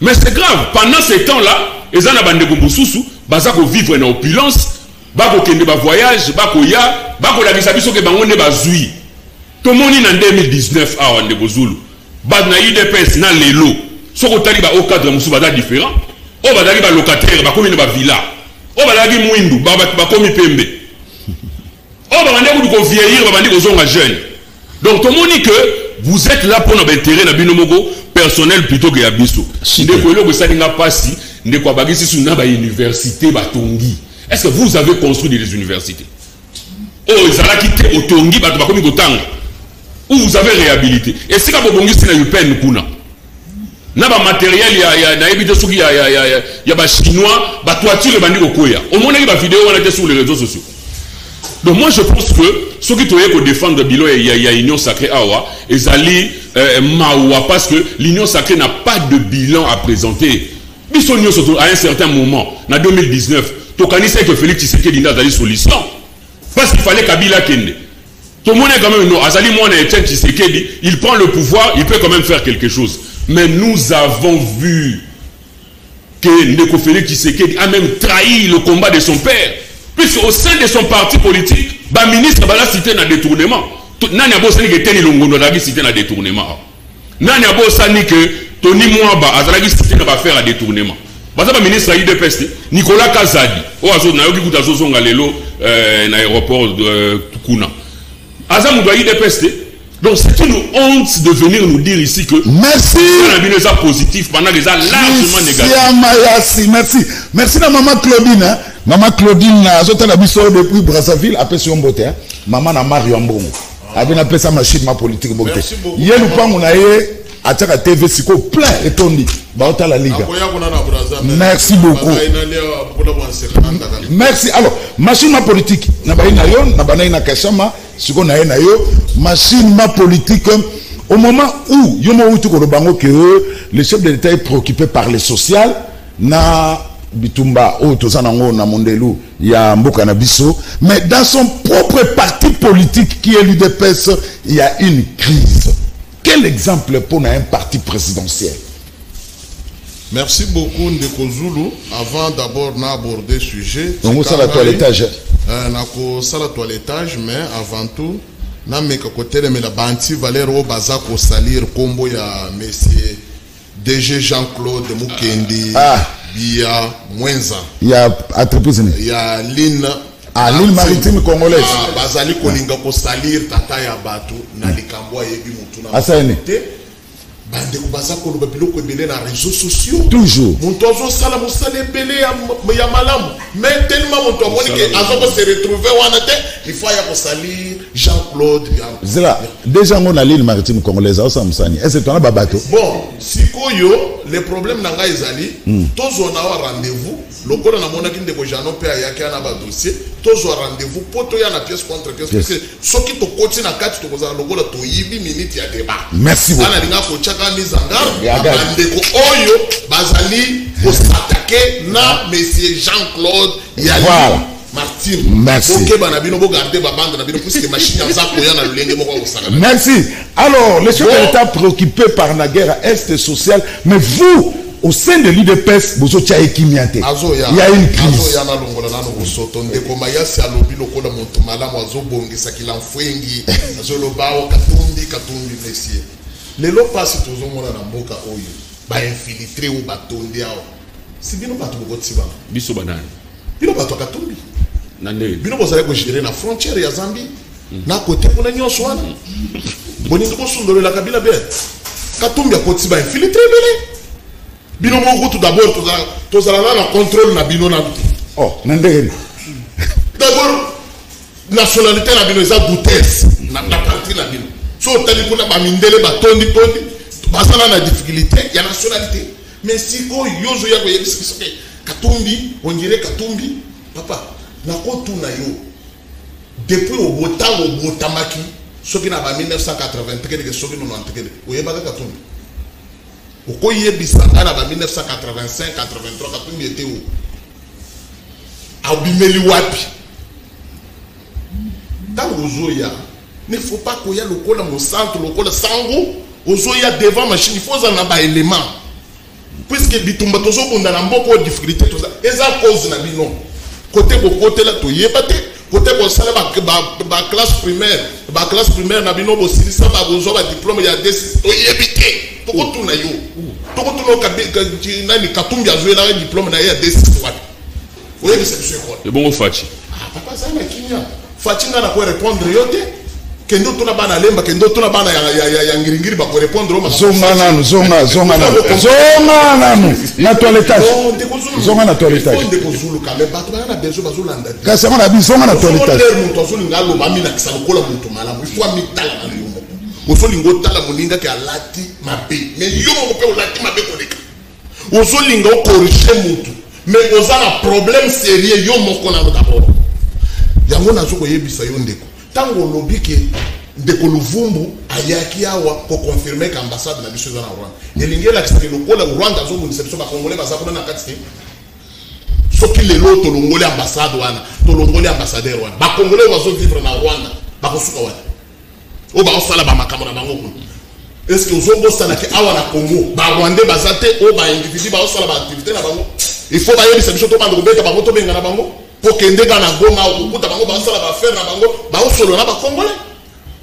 Mais c'est grave pendant ce temps là ezana bandeko mususu bazako vivre na opulence bako kende ba voyage bako ya bako la biso ke bango ne bazui to moni na 2019 awa ndeko Zulu ba na UDPS na lelo soko tali ba au cadre mususu bada différent. Oh badagi ba locataire ba komi ba villa. Oh badagi mwindu ba komi pembe. Oh ba bandi ko vieillir ba bandi ko zonga jeune. Donc tout le monde dit que vous êtes là pour notre intérêt na binomogo personnel plutôt que ya biso. Ndeko eloko salinga pasi ndeko abagisi suna ba université ba tongi. Est-ce que vous avez construit des universités? Oh ezala kite otongi ba komi kotanga. Ou vous avez réhabilité. Et si ka bobongisi na UPN kuna. Na ba matériel ya na ebité soki ya ba chinois ba toiture bandi kokoya au moins ba vidéo on était sur les réseaux sociaux. Donc moi je pense que ceux qui toye ko défendre bilo ya union sacrée awa ezali mawa parce que l'union sacrée n'a pas de bilan à présenter. Biso union surtout à un certain moment en 2019 to kanisa que Félix Tshisekedi ndazali solution parce qu'il fallait Kabila kende. Tout le monde est quand même non azali moi na Etienne Tshisekedi, il prend le pouvoir, il peut quand même faire quelque chose. Mais nous avons vu que Ndeko Félix Tshisekedi a même trahi le combat de son père. Puisque au sein de son parti politique, le ministre va citer un détournement. Nani a bossani que Teni Longondo a cité un détournement. Nani a bossani que Tony Mwaba a cité un affaire à détournement. Parce que le ministre a eu des pestes. Nicolas Kazadi, au Azo Nayoki Koutazo Lelo, l'aéroport de Tukuna. Azam doit y des pestes. Donc c'est une honte de venir nous dire ici que merci un positif pendant des ans largement négatifs. Merci. Merci à maman Claudine. Hein? Maman Claudine, j'étais la biso depuis Brazzaville, après sur Mbote. Hein? Maman na Mario Mbongo. Avec appelé ça machine ma politique. Merci beaucoup. Hier nous pas on a à la TV Siko plein et Tony. Baota la Liga. Merci beaucoup. Merci. Alors, machine ma politique. Nabaina yon, nabanaina kashama. Ce qu'on a yo, machine ma politique, au moment où le chef de l'État est préoccupé par le social, na bitumba o tozanango na mondelu ya mboka na biso, mais dans son propre parti politique qui est l'UDPS, il y a une crise. Quel exemple pour un parti présidentiel? Merci beaucoup Ndeko Zulu. Avant d'abord d'aborder le sujet, on va la toilettage. La toilettage, mais avant tout, na meka côté mais la banti Valero baza ko salir combo ya monsieur DG Jean-Claude Mukendi via Mwenza. Il y a entreprise. Il y a l'île l'île maritime congolaise. Bazali kolinga ko salir tata ya batu na likambo yebi mutuna. Asane. bande ko baza ko loba biloko ebele na réseaux sociaux Toujours. Monto azo sala mosala ebele ya malamu mais tellement monto amoni ke azo ko se retrouver wana te il faut ya ko salir Jean-Claude Zela déjà on a l'île maritime congolaise au Samsani. Est-ce que tu as un bateau? Bon, sikoyo le problème nanga ezali tozo na wa rendez-vous lokola na mona kinde ko jano pe ayaki na ba dossier tozo rendez-vous poto ya na pièce contre pièce parce que soki to koti na kati to kozala lokola to yibi minute ya débat. Merci beaucoup. Ana linga ko chaka mise en garde bandeko oyo bazali ko s'attaquer na monsieur Jean-Claude Yali. Voilà. Martin. Merci. Merci. Alors, le chef de l'État préoccupé par la guerre est sociale, mais vous, au sein de l'IDPS, vous êtes il y a une crise. Bino bozali ko gérer na frontière ya Zambie na côté kuna nyonso wana boninga ko sundolola kabila be Katumbi akoti ba infiltré belé bino mo tout d'abord tozala na contrôle na bino na oh nandegeli d'abord nationalité na bino eza douteuse na partie na bino so tali kuna ba mindele ba tondi bazala na difficulté ya nationalité mais siko yozo ya ko yebisa Katumbi ongire Katumbi papa na kotuna yo depuis au botamaki soki na ba 1980 que soki no nanteke oyebaka Katumbi okoyebisa na ba 1985 83 Katumbi était où abimeli wapi tango ozoya ne faut pas koya lokola mo centre lokola sango ozoya devant machine il faut na ba élément puisque bitumba tozo bunda na mboko difficulté toza eza cause na bino côté là to yebate côté ko sala ba classe primaire na bino bo silisa ba bozo ba diplôme ya D6 to yebite to ko tuna yo to ko tuna ka nani Katumbi azoela diplôme na ya D6 wapi oye que c'est quoi le bon Fachi papa ça na kinya Fachi na ko répondre yote kendo tuna bana lemba kendo tuna bana ya ngiringiri ba ko répondre o zonga nanu na toiletage zonga na toiletage ndeko zulu kale bato bana bezo bazolanda kasi on a bizonga na toiletage muntu azolinga aloba mina kisalo kola muntu malamu ifwa mitala na yo ozolinga otala moninga ke alati mabe mais yo moko pe olati mabe koleka ozolinga okorriger muntu mais ozala problème sérieux yo moko na d'abord yango nazo koyebisa yo ndeko tango lobike ndeko Luvumbu ayaki awa ko confirmer que ambassade na biso na Rwanda elingela kisaki lokola Rwanda zo munisa biso ba congolais baza kuna na kati soki lelo to longole ambassade wana to longole ambassadeur wana ba congolais bazo vivre na Rwanda ba kosuka wana o ba osala ba makambo na bango kuna est-ce que ozo bosana ki awa na Congo ba Rwandais bazate o ba individu ba osala ba activité na bango il faut ba yebisa biso to bando beta bango to benga na bango pour que ndega na goma okuta bango ba osala ba faire na bango ba osolo na ba congolais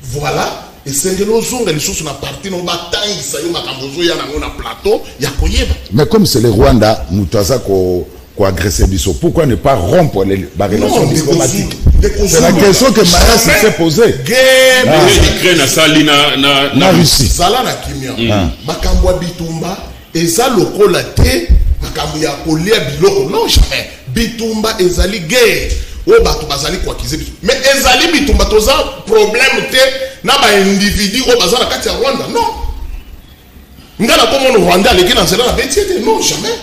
voilà et c'est que nous sommes les choses na partie no batangisa yo makambo zo ya na plateau ya koyeba mais comme c'est le Rwanda mutaza ko agresser biso pourquoi ne pas rompre les relations diplomatiques c'est la question que Maya s'est posée Ukraine na sali na Russie sala na kimia makambo ya bitumba eza lokola te makambo ya kolia biloko non jamais bitumba ezali guerre o bato bazali ko akize biso mais ezali bitumba toza problème te na ba individu o bazala kati ya Rwanda non ngala komo no Rwanda aleki na zela na betiete non jamais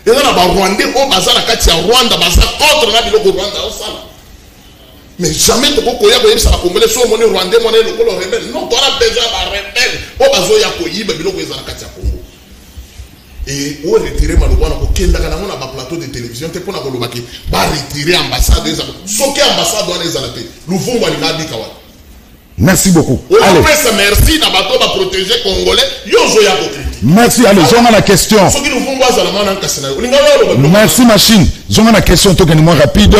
ezala ba Rwandais o bazala kati ya Rwanda baza contre na biloko Rwanda o sala mais jamais to ko ya ko yebisa ba Congolais so moni Rwandais moni lokolo rebelle non to na besoin ba rebelle o bazo ya ko yiba biloko ezala kati ya Congo et on retire malobana ko kenda kana na ba plateau de télévision te pona ko lobaki ba retirer ambassade ezala soki ambassade wana ezala te Luvumbu ali ngabika wa merci beaucoup allez merci na bato ba protéger congolais yozo ya ko merci allez zonga la question soki Luvumbu azala mana nkasina merci machine zonga la question tokenimo rapide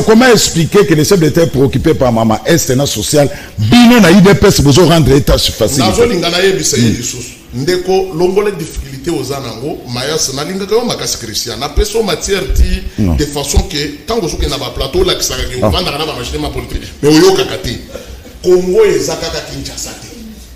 comment expliquer que les chefs d'État préoccupés par Mama Est na social bino na IDPS bezo rendre état facile nazo lingana yebisa yesusu ndeko longole difficulté aux anango mayas na linga ko makasi Christian na peso matière ti de façon que tango soki na ba plateau la kisaka ki vanda na ba machine ma politique mais oyo kakati Congo ezaka ka Kinshasa te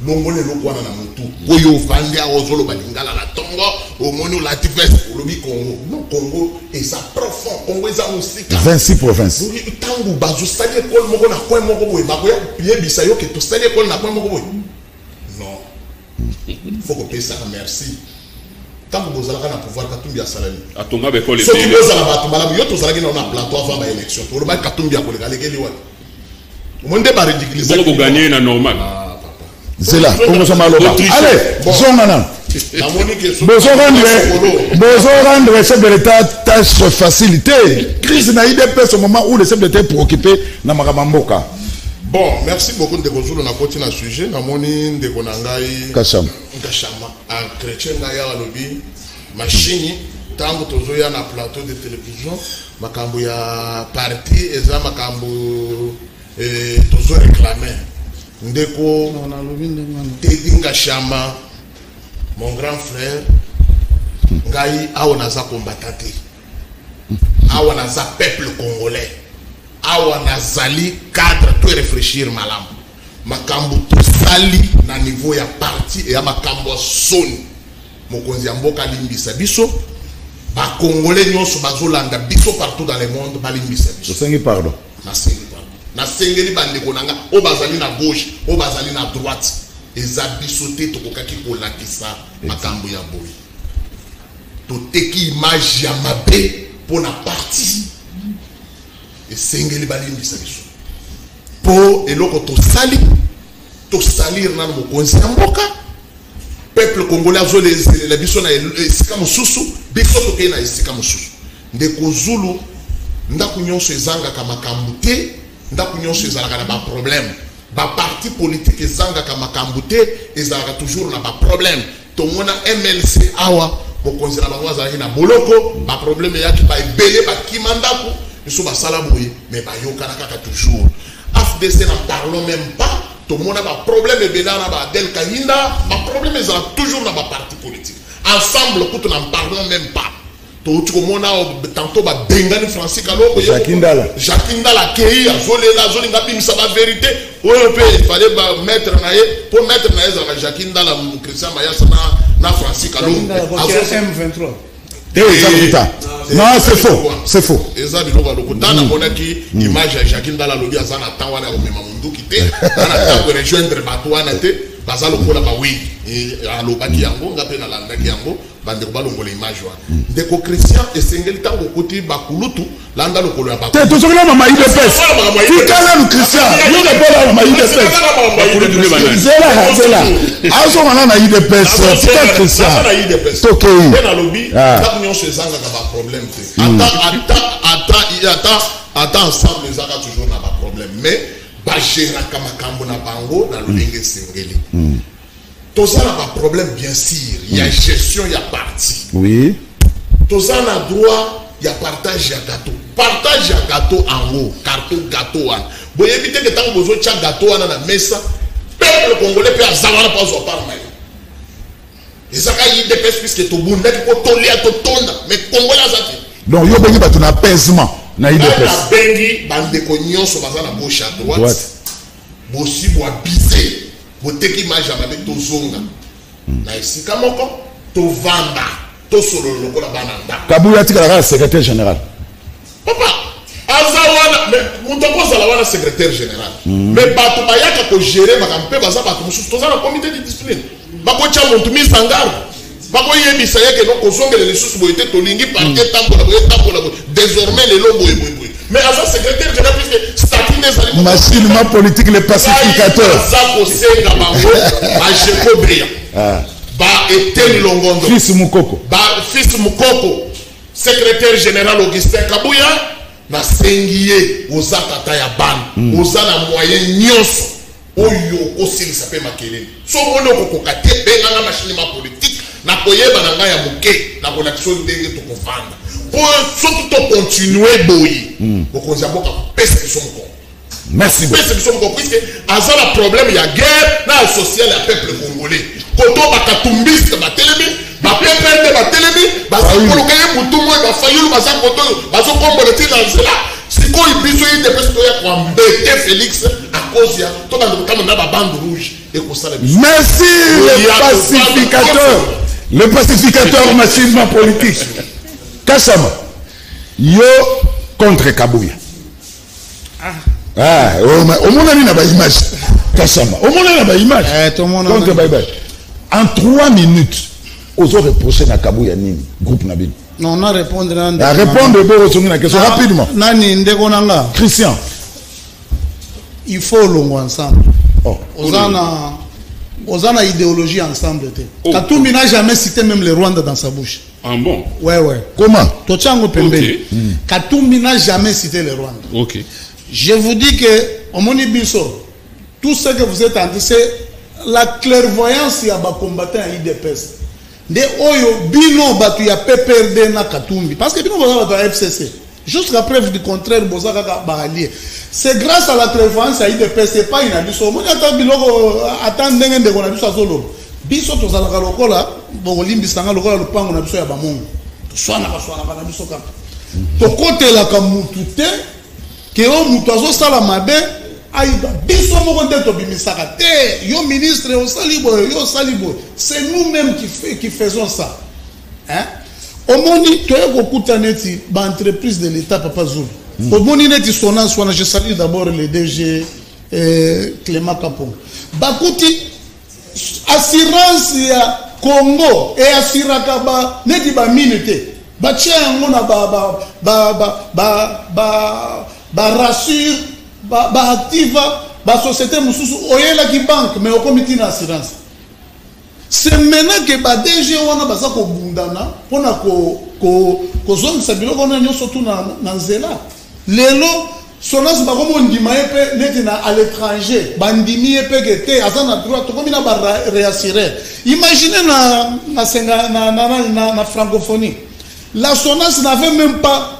longole lokwana na mutu oyo vandia ozolo balingala la tongo au moni la tivesse lobi Congo non Congo et ça profond Congo eza musika 26 provinces tangu bazo stade école moko na coin moko boye bakoya yebisa yo ke to stade école na coin moko boye non faut que pesa merci tangu bozalaka na pouvoir katumbi ya salami atonga be ko le so ki bozala batu malamu yo tozalaki na plateau avant ba élection to ba katumbi ya koleka lekeli wa monde ba ridiculiser ko gagner na normal. C'est là, comment ça m'a allez, bon maintenant. Besoin rendre chef de l'État tâche facilité. Crise n'a IDPS au moment où le chef de l'État est préoccupé dans Maramamboka. Bon, merci beaucoup de Kozulu na continuer le sujet. Namoni de Konangai Kachama. Un chrétien d'ailleurs lobby machine tango tozoya na plateau de télévision makambo ya parti eza makambo tozo réclamer. Ndeko Tedinga Chama, mon grand frère, Ngai Aonaza combattate, Aonaza peuple congolais, Aonazali cadre tout réfléchir malam. Makambo tout sali na niveau ya parti et ya makambo soni. Mokonzi mboka limbisa biso, ba congolais nyonso bazolanda biso partout dans le monde ba limbisa biso. Je pardon. Merci. Na sengeli bandeko nanga o bazali na gauche o bazali na droite eza bisote tokokaki kolakisa makambo ya boy toteki image ya mabe pona parti esengeli balimbisa biso po eloko tosalir na mokonzi ya mboka peuple congolais azolezelela biso na esika mosusu biso tokei na esika mosusu ndeko Zulu ndako nyonso ezangaka makambo te ndako nyonso ezalaka na ba problème ba parti politique ezangaka makambo te ezalaka toujours na ba problème tomona MLC awa mokonzi na bango azalaki na boloko ba problème yaki ba ebele ba kimandako biso basala boye mais bayokana kaka toujours AFDC n'en parlons même pas tomona ba problème ebele na ba Del Kahinda ba problème ezalaka toujours na ba parti politique ensemble kutu n'en parlons même pas tantôt ba bengani Francis Kalongo Jacindala kei azolela azolinga bimisa ba vérité oyo pe il fallait ba mettre naye pour mettre naye za Jacindala Christian Mayasa na Francis Kalongo M23 non c'est faux eza biloko lokutana monaki image ya Jacindala lobi azana tawana o mema munduki te ana tango rejoindre batwana te bazalo kola ba oui alobaki yango ngape na landaki yango bandeko balongola image wa ndeko Christian esengeli tango kuti bakulutu landa lokolo ya bakulutu te tozokela mama IDPS tikala lu Christian yo ne bola mama IDPS bakulutu le banani zela azongana na IDPS tika Christian tokei na lobby ndako nyonso ezanga ka ba problème te ata ensemble ezanga toujours na ba problème mais ba gérer ka makambo na bango na lolenge esengeli Toza n'a pas problème, bien sûr. Il y a gestion, il y a parti. Oui. Toza n'a droit, il y a partage, il y a gâteau. Partage, il y a gâteau en haut. Carton, gâteau en haut. Vous évitez que tant que vous avez un gâteau en haut, mais ça, peuple congolais peut avoir pas au parlement. Et ça, il y a des personnes puisque tout le monde est pour toller à tout le monde. Mais congolais, ça fait. Donc, il y a un apaisement. Il y a un bengi, bande cognon, sur la gauche à droite. Bossi, bois bisé. Boteki maja mabe tozonga na esika moko tovanda tosolo lokola bananda Kabuya tikala secrétaire général papa azawana mais mutoko zala wana secrétaire général mais bato bayaka ko gérer makampe baza bato mususu tozana comité de discipline bakocha muntu mise en garde bakoyebisa yake no kozongela lisusu boyete tolingi parquet tambola désormais les lobo boy mais à sa secrétaire général puisque statut des aliments machinement politique les pacificateurs Zako Senga Bango Majeko Bria ba Etienne Longondo fils Mukoko secrétaire général Augustin Kabuya na sengiye oza tata ya ban oza na moyen nyonso oyo kosilisa pe makelele so mona kokokate benga machinement politique na koyeba na nga ya muke na kolakisa ndenge tokofanda pour surtout to continuer boyi bokonzi mboka pesa biso moko merci beaucoup pesa biso moko puisque aza na problème ya guerre na social ya peuple congolais koto bakatumbiste batelemi bapepende batelemi bazakoluka ye mutu moyo bafayulu baza koto bazokombola ti na nzela sikoyo biso ye depesi toya koambete Félix à cause ya tobanda kotamba na babande rouge Merci le pacificateur massivement politique. Kassama, yo contre Kabouya. Ah, au monde n'a pas image. Kassama, au monde n'a pas image. Contre Bye-Bye. En 3 minutes, aux autres reprochés à Kabouya Nini, groupe Nabil. Non, on a répondu à la question rapidement. Christian. Il faut l'on ensemble. Aux ana idéologie ensemble. Katumbi n'a jamais cité même le Rwanda dans sa bouche. Ah bon? Ouais. Comment? Katumbi n'a jamais cité le Rwanda. Ok. Je vous dis que, au Monibiso, tout ce que vous êtes en train de dire, c'est la clairvoyance ya ba combattant à IDPS. De oyo bino batu ya PPRD na Katumbi parce que bino boza batu FCC jusqu'à preuve du contraire boza kaka ba allié. C'est grâce à la clairvoyance à IDPS, c'est pas une abiso. Moi ata biloko ata ndenge ndeko na biso azolo. Biso tozala ka lokola bo limbisanga lokola lupango na biso ya ba mongo. Swana ka biso kaka. To côté la ka mutu te ke o mutu azo sala mabe. Aïda, yo ministre, yo salibo, c'est nous-mêmes qui faisons ça. Hein? Au monde, tu as beaucoup d'entreprises de l'État, Papa Zoul. Au monde, je salue d'abord le DG Clément Kapong. Bakouti, assurance ya Congo et assurance ba neti ba minute. Ba tia ngona ba rassure activa la société mususu oyela ki banque mais au comité d'assurance. C'est maintenant que ba DG wana baza ko bundana pona ko zone sabilo kona nyoso tu na nzela. Lelo sonas ba komo ndima epe neti na à l'étranger bandimi epe kete azana droit to komina ba réassurer. Imaginez na francophonie. La SONAS n'avait même pas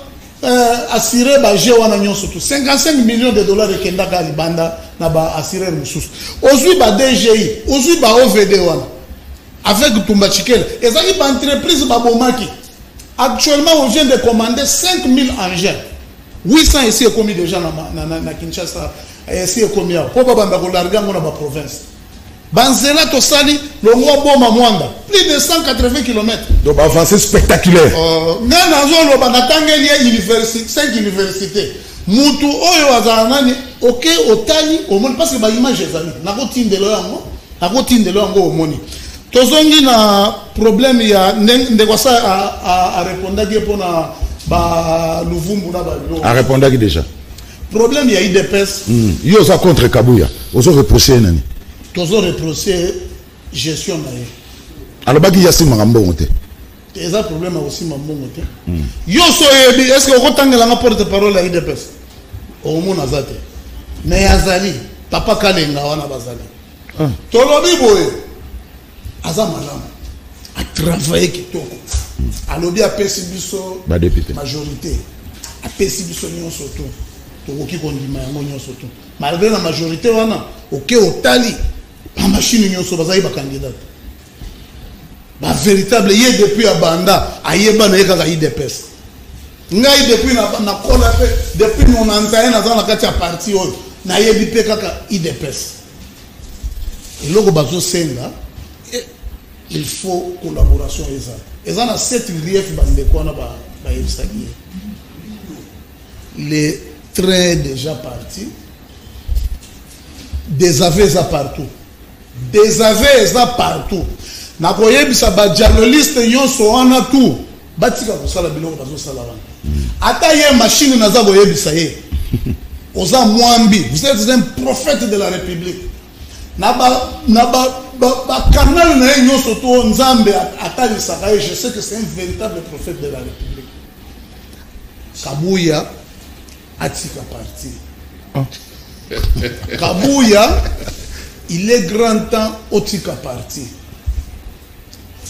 assuré ba jewana nyonso tout 55 millions de dollars de kendaka libanda na ba assurer mususu ozui ba DGI ozui ba OVD wana avec Tumba Chikele ezali ba entreprise ba bomaki actuellement on vient de commander 5000 engins 800 ici est commis déjà na Kinshasa ici est commis pour ba banda ko larga ngona ba province Banzela Tosali, le roi Boma Mwanda, plus de 180 km. Donc, avancée spectaculaire. Nous avons 5 universités. Moutou Oyo Azanani, ok, Otali, au monde, parce que ma image est allée. Nakotine de l'ango au moni. Tozongi na problème, il y a Ndewasa à répondre pour na Louvumbu na Babilo. À répondre déjà. Problème, il y a IDPS. Yo ça contre Kabouya. Ozo reproché nani. Toujours reproché gestion d'ailleurs. Alors, il y a un problème. Il y a un problème aussi. Est-ce que vous avez un porte-parole à l'IDPS? Au monde azate. Mais Azali, papa Kalenga wana bazali. Tolobi boye. Azamalam. A travaillé kitoko. A lobby a pesibiso majorité. A pesibiso nyon soto. Tokoki kondima yango nyon soto. Malgré la majorité wana, ok otali. La machine nyonso bazayi ba candidat. Ba véritable yé depuis abanda ayeba na yeka za IDPS. Ngai depuis na kola pe depuis non anzaye na za na kati ya parti oyo na yebi pe kaka IDPS. Et logo bazo senga il faut collaboration eza. Eza na 7 griefs bande ko na ba yebisaki. Les trains déjà partis. Des aveux à partout. Des aveux à partout. Na koyebisa ba journaliste nyonso wana tout. Batika ko sala biloko bazo sala wana. Ata ye machine naza koyebisa ye. Oza mwambi, vous êtes un prophète de la République. Na ba canal na nyonso to nzambe atali sakaye, je sais que c'est un véritable prophète de la République. Kabouya atika parti. Kabouya, il est grand temps otika parti.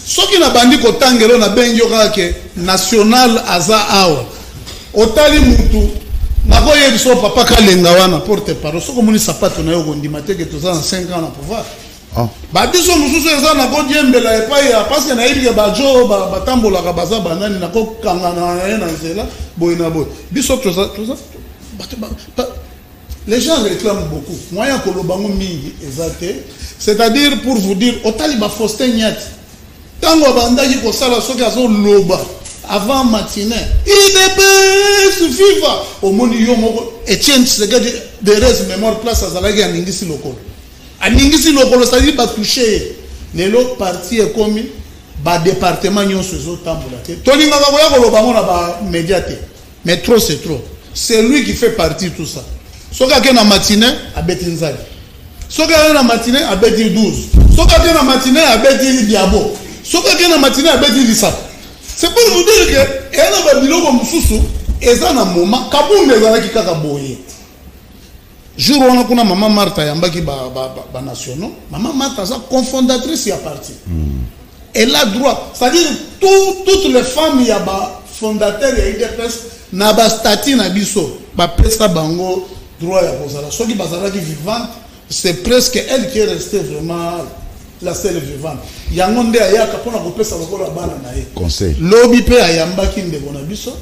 Ce qui n'a pas dit qu'au na benyo ke national aza awa. Otali mutu na koye biso papa Kalenga wana porte parole. Ce que moni sapato na yo kondimate ke toza na 5 ans na pouvoir. Ba biso mususu eza na ko diembela epai parce que na yebi ke ba jo ba tambola ka baza banani na ko kanga na nzela boy na boy. Biso toza Les gens réclament beaucoup. Moi, il y a Kolobango Mingi, c'est-à-dire pour vous dire, au Taliba Faustin Nyat, quand on a dit que ça, loba avant matinée, il suffit au monde Etienne Tshisekedi de reste mémoire place à Zalagi à Ningisi Lokolo. À Ningisi Lokolo, c'est-à-dire pas toucher les autres parties est comme le département nyonso sur les autres Tony Magaboya Kolobango n'a pas médiaté. Mais trop, c'est trop. C'est lui qui fait partie de tout ça. Si quelqu'un a matinée, à Betinzali. Si quelqu'un a matinée, à Betin 12. Si quelqu'un a matinée, à Betin Diabo. Si quelqu'un a matinée, à Betin Lissap. C'est pour vous dire que, il y a un bilot comme Soussou, et ça, un moment, Kaboum les a qui kakaboye. Jour où on a maman Martha, Yambaki ba nationaux, maman Martha, c'est confondatrice, il y a parti. Elle a droit. C'est-à-dire, toutes les femmes, il y a fondateurs, il y a des Naba stati na biso ba pesa bango droit ya kozala soki bazala ki vivante c'est presque elle qui est restée vraiment la seule vivante yango nde ayaka pona ko pesa lokola bana na ye conseil lobi pe ayamba ki ndeko na biso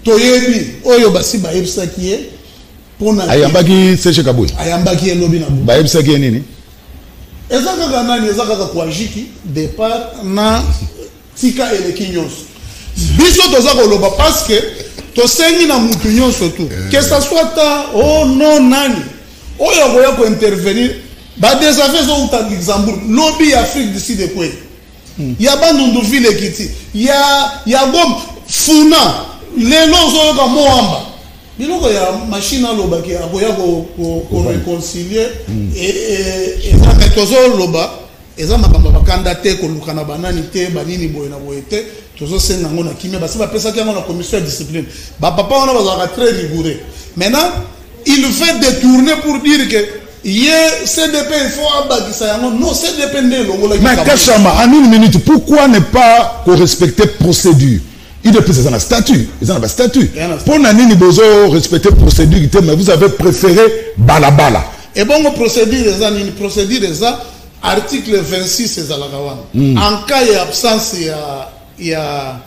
toyebi oyo basi ba yebisa ki ye pona ayamba ki seche kabwe ayamba ki lobi na ba yebisa ki nini ezaka kanani ezaka kwa jiki départ na tika eleki nyonso biso toza koloba parce que to sengi na mutu nyonso tout que ça soit ta oh non nani oyo koya ko intervenir ba des affaires au Luxembourg lobby Afrique d'ici de quoi ya bandundu ville kiti ya gom funa lelo zo ka moamba biloko ya machine loba ki akoya ko réconcilier et ça metozo loba eza makambo bakanda te ko lukana banani te banini boye na boye te tozo senga ngona kimia basi ba pesa kiango na commission de discipline ba papa on va très rigoureux maintenant il fait détourner pour dire que hier CDP il faut abagisa yango non CDP ne longola mais Kachama en une minute pourquoi ne pas respecter procédure il est plus dans un statut ils ont un statut pour nani bozo respecter procédure mais vous avez préféré balabala et bon procédure les procédure ça article 26 c'est à la Gawana. En cas d'absence, il y a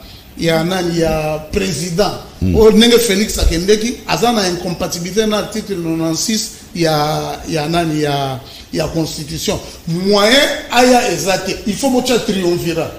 président. Au Nenge Félix Akendeki, azana incompatibilité dans l'article 96, il y a constitution. Moyen aya ezate, il faut mocha triomvirat.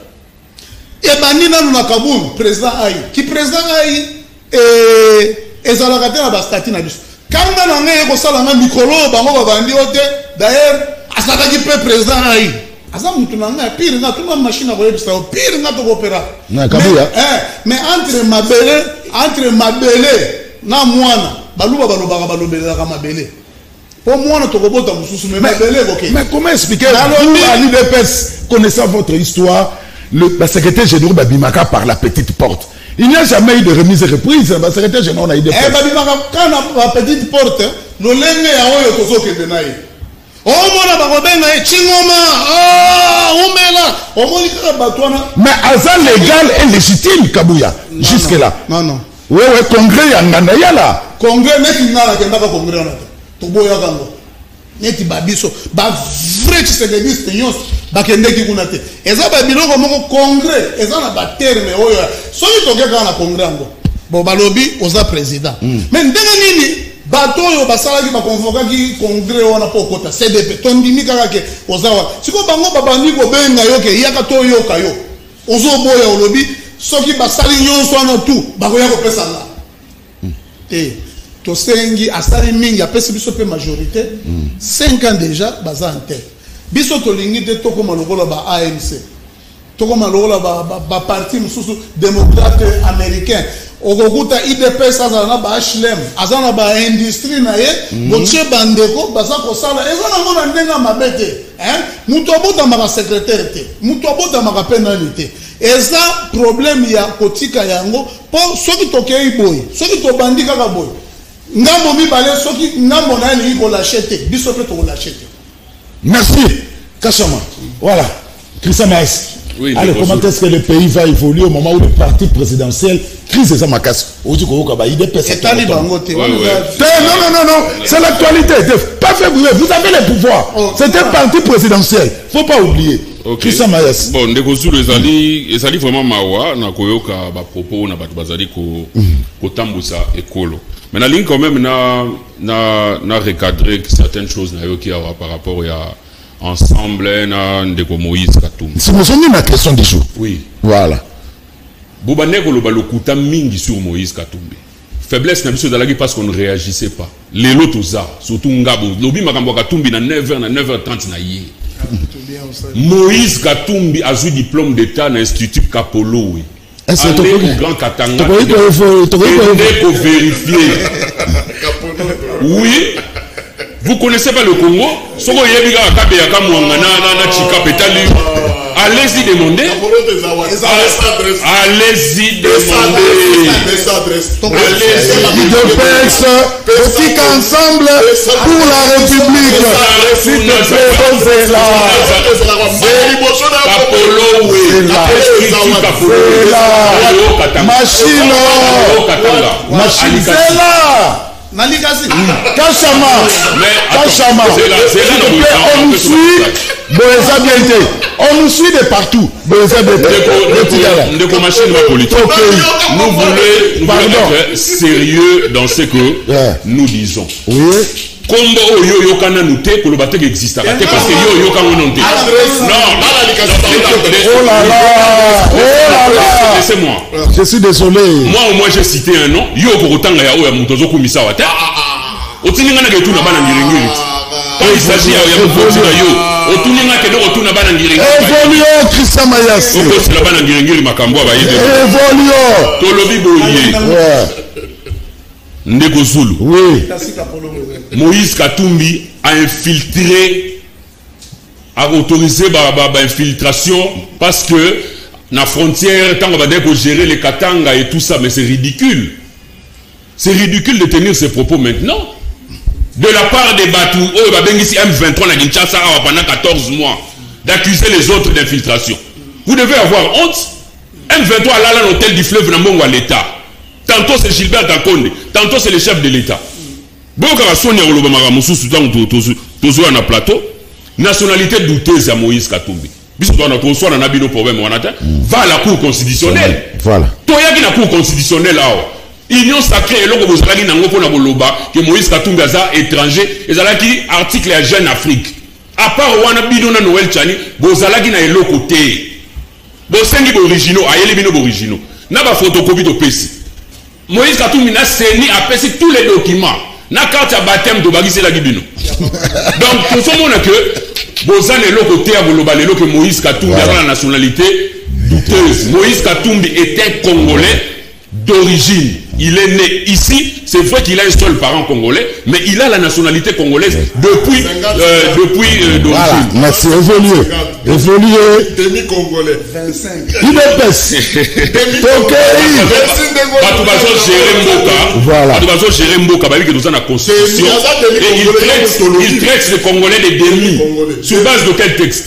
Et banina nous Kaboul, président Aïe, qui président Aïe et ezalakate na bastati na biso. Quand on a un écosala micro, bango bandi ote, d'ailleurs asakaki pe président ayi asa mutu nanga pire na tuma machine ko yebisa pire na to opéra mais entre mabele na mwana baluba balobela ka mabele po mwana to ko bota mususu mais mabele koke mais comment expliquer à l'UDPS connaissant votre histoire le secrétaire général babimaka par la petite porte il n'y a jamais eu de remise et reprise le secrétaire général a eu des babimaka kana la petite porte no lenge ya oyo tozoke denayi oh mona bakobenga chingoma mais azan légal et légitime Kabouya jusque là non ouais congrès yangana yala congrès neti ngala kenda ka congrès na to boya kango neti babiso ba vrai Tshisekedi nyos bakende ki kuna te eza ba biloko moko congrès eza na ba terme oyo soki tokeka na congrès ngo bo balobi oza président mais ndenge nini bato yo basalaki bakonvokaki congrès wana po kota CDP tondimi kaka ke ozawa siko bango babandi ko benga yo ke yaka to yo kayo ozoboya olobi soki basali nyonso wana tu bakoya ko pesa la to sengi asali mingi apesi biso pe majorité 5 ans déjà baza en tête biso to lingi te to koma lokola ba ANC to koma lokola ba parti mususu démocrate américain okokuta IDPS azala na ba HLM azana ba industrie na ye botie bandeko baza kosala ezana ngona ndenga mabete mutu abota maka secrétaire te mutu abota maka pénalité eza problème ya kotika yango po soki tokei boy soki tobandi kaka boy ngambo mibale soki ngambo na ni ko lâcher biso pe to lâcher. Merci Kachama. Voilà Christian Maes. Oui, alors, comment est-ce que le pays va évoluer au moment où le parti présidentiel crise et ça m'a cassé? Non, c'est l'actualité. Pas fait vous avez les pouvoirs. C'est un parti présidentiel. Faut pas oublier. Christian Maes. Bon, Ndekozulu ezali vraiment mawa na koyoka ba propos na batu bazali ko tambusa ekolo. Mais la ligne quand même n'a recadré certaines choses qui par rapport à ensemble de Moïse Katumbi. C'est ma question du jour. Oui. Voilà. Bobane Kolobalukuta mingi sur Moïse Katumbi. Faiblesse n'a pas parce qu'on ne réagissait pas. Les lots surtout Ngabo. Lobi Makambo Katumbi na 9h, na 9h30 na yé. Moïse Katumbi a eu diplôme d'état à l'Institut Kapolo. Allez au Grand Katanga. Il faut vérifier. Oui. Vous connaissez pas le Congo? Allez-y demander. Allez-y demander. Petit ensemble pour la République. Machine. C'est là. Kachama, on nous suit, on nous suit de partout. Nous voulons être sérieux dans ce que nous disons. Combo yo kana nute ko lobate existe parce que yo kana nonte. Non, oh là là. Laissez-moi. Je suis désolé. Moi j'ai cité un nom, yo ko kotanga ya oya mutozo kumisa wate. Otininga na ketu na bana ngirengiri. Quand il s'agit ya mutozo na yo, otininga ke do otuna bana ngirengiri. Evolio Christian Mayas. Oko c'est la bana ngirengiri makambo ba yebe. Evolio. Tolobi boye. Ndeko Zulu. Oui. Moïse Katumbi a infiltré, a autorisé infiltration parce que la frontière, tant qu'on va dire qu'on gérer les Katanga et tout ça, mais c'est ridicule. C'est ridicule de tenir ces propos maintenant. De la part des Batou, M23 na Kinshasa pendant 14 mois, d'accuser les autres d'infiltration. Vous devez avoir honte. M23 là dans l'hôtel du fleuve Namongo à l'État. Tantôt c'est Gilbert Kakonde, tantôt c'est le chef de l'État. Plateau, nationalité douteuse à Moïse Katumbi. Va à la cour constitutionnelle. Voilà. Toya qui na cour constitutionnelle. Union sacrée, que Moïse Katumbi est étranger, et qui article à Jeune Afrique. À part Wana Bidona Noël Chani, Bozalaki na elo côté. Bosengi originaux, ayeli bino originaux. Na ba photocopie de PC. Moïse Katumbi na seni a passé tous les documents. Na carte à baptême de Bagisi la Gibino. Donc, tout ce monde que Bozan est le côté à Bolobalelo que Moïse Katumbi a la nationalité douteuse. Moïse Katumbi est un Congolais d'origine. Il est né ici. C'est vrai qu'il a un seul parent congolais, mais il a la nationalité congolaise depuis d'origine. Voilà, merci. Évolué. Demi-congolais. 25. UDPS. Voilà. Il traite les Congolais des demi. Sur base de quel texte?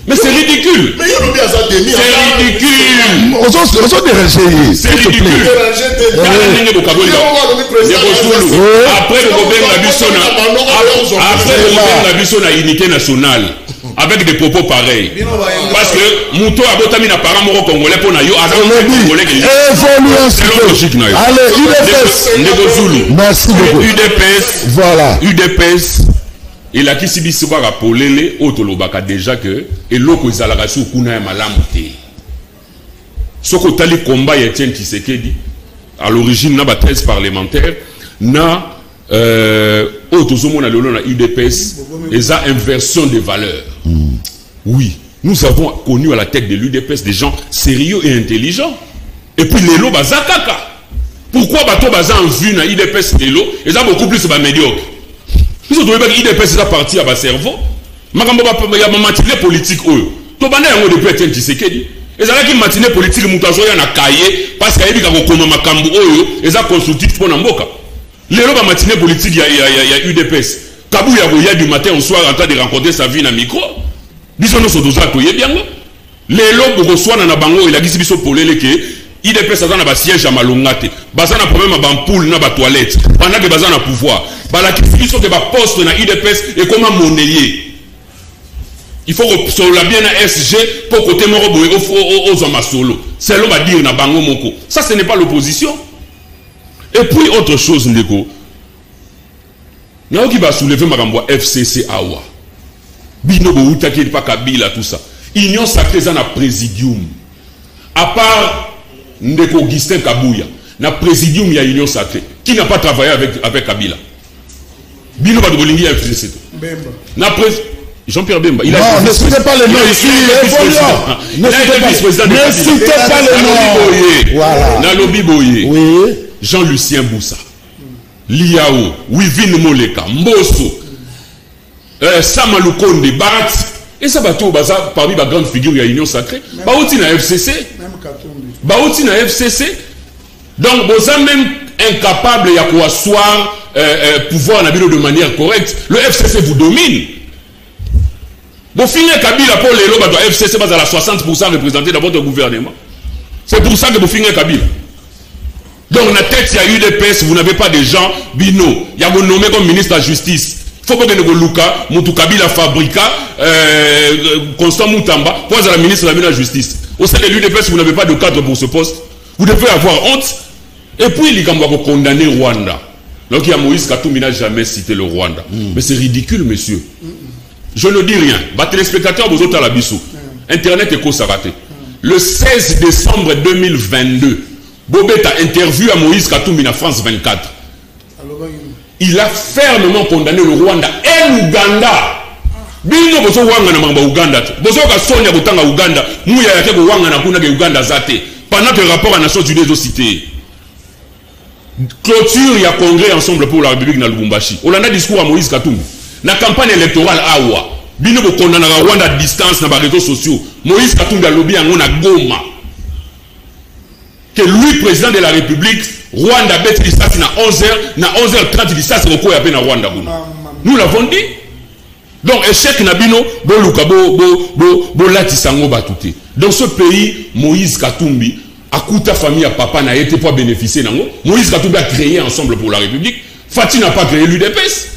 Mais c'est ridicule. C'est ridicule. C'est ridicule. Après le gouvernement la Bissona unité nationale avec des propos pareils. Parce que Mouto a botami na parent moro congolais pour na yo congolais qui c'est logique na yo. Allez, UDPS. Merci beaucoup. UDPS. Voilà. UDPS. Il a qui si biso ba rapolele otolobaka déjà que eloko ezalaka sur kuna ya malamu te. Soko tali combat ya Etienne Tshisekedi à l'origine na ba 13 parlementaires na autozomona lolo na UDPS eza inversion des valeurs. Oui, nous avons connu à la tête de l'UDPS des gens sérieux et intelligents. Et puis lelo bazakaka. Pourquoi bato baza en vue na UDPS lelo eza beaucoup plus ba médiocre. Ils ont trouvé que l'IDPS est parti à bas cerveau. Il y a une matinée politique. Tu as depuis Etienne Tshisekedi. Et ça qui matinée politique, Moutazo y a cahier parce qu'il y a un makambo et ça constructif pour Namboka. Les gens matinée politique, il y a UDPS. Kabou y a du matin au soir en train de rencontrer sa vie dans le micro. Disons nous sommes tous bien. Les gens reçoivent dans la bango, il a dit que c'est pour les IDPS a un siège à Malongate. Bazan a problème à Bampoule, na toilette. Pendant que Bazan a pouvoir. Bala qui sont que poste na IDPS et comment monnayer. Il faut que sur la bien à SG pour côté morobo aux amasolo. C'est l'homme à dire na bango moko. Ça ce n'est pas l'opposition. Et puis autre chose, Ndeko. N'a qui va soulever ma FCC Awa. Bino Boutaki pas Kabila tout ça. Union sacrée dans la présidium. À part Ndeko Augustin Kabouya, na présidium il y a Union sacrée. Qui n'a pas travaillé avec Kabila? Bino Badobolingi FCC. Na Jean-Pierre Bemba. Il a non, ne citez pas les noms ici. Ne citez pas les noms. Voilà. Nalobi Boye. Oui. Jean-Lucien Boussa. Liao. Wivin Moleka. Mbosso. Samalukonde. Barat. Et ça va tout parmi les grandes figures de l'Union sacrée. Baouti na FCC. Baouti na FCC. Donc, vous êtes même incapable de asseoir pouvoir de manière correcte. Le FCC vous domine. Vous finissez Kabila pour les lots, le FCC va à la 60% représenté dans votre gouvernement. C'est pour ça que vous finissez Kabila. Donc, dans la tête, il y a eu des PS, vous n'avez pas de gens bino. Il y a vous nommé comme ministre de la justice. Il faut que vous Luka, Moutou Kabila Fabrica, Constant Moutamba, pour être la ministre de la justice. Au sein de l'UDPS, vous n'avez pas de cadre pour ce poste. Vous devez avoir honte. Et puis, il va condamner Rwanda. Donc, il y a Moïse Katumbi n'a jamais cité le Rwanda. Mais c'est ridicule, monsieur. Je ne dis rien. Les téléspectateurs, vous autres à la bissou. Internet est co-saraté. Le 16 décembre 2022, Bobet a interviewé à Moïse Katumbi na France 24. Il a fermement condamné le Rwanda et l'Ouganda. Bino bozo wanga na mamba Uganda. Bozo ka sonya botanga Uganda. Mouya yake ko wanga na kuna ke Uganda zate. Pendant que le rapport à Nations Unies est cité. Clôture, il y a congrès ensemble pour la République na Lubumbashi. On a discours à Moïse Katumbi. La campagne électorale Awa. Bino bo condamna Rwanda à distance dans les réseaux sociaux. Moïse Katumbi a lobby en a Goma. Que lui, président de la République, Rwanda bête distance na 11h, na 11h30 distance au koya na Rwanda. Nous l'avons dit. Donc échec Nabino, bo luka bo latisango batouté. Dans ce pays, Moïse Katumbi Akuta famille à papa n'a été pas bénéficié nango. Moïse Katumbi a créé ensemble pour la République. Fatih n'a pas créé l'UDPS.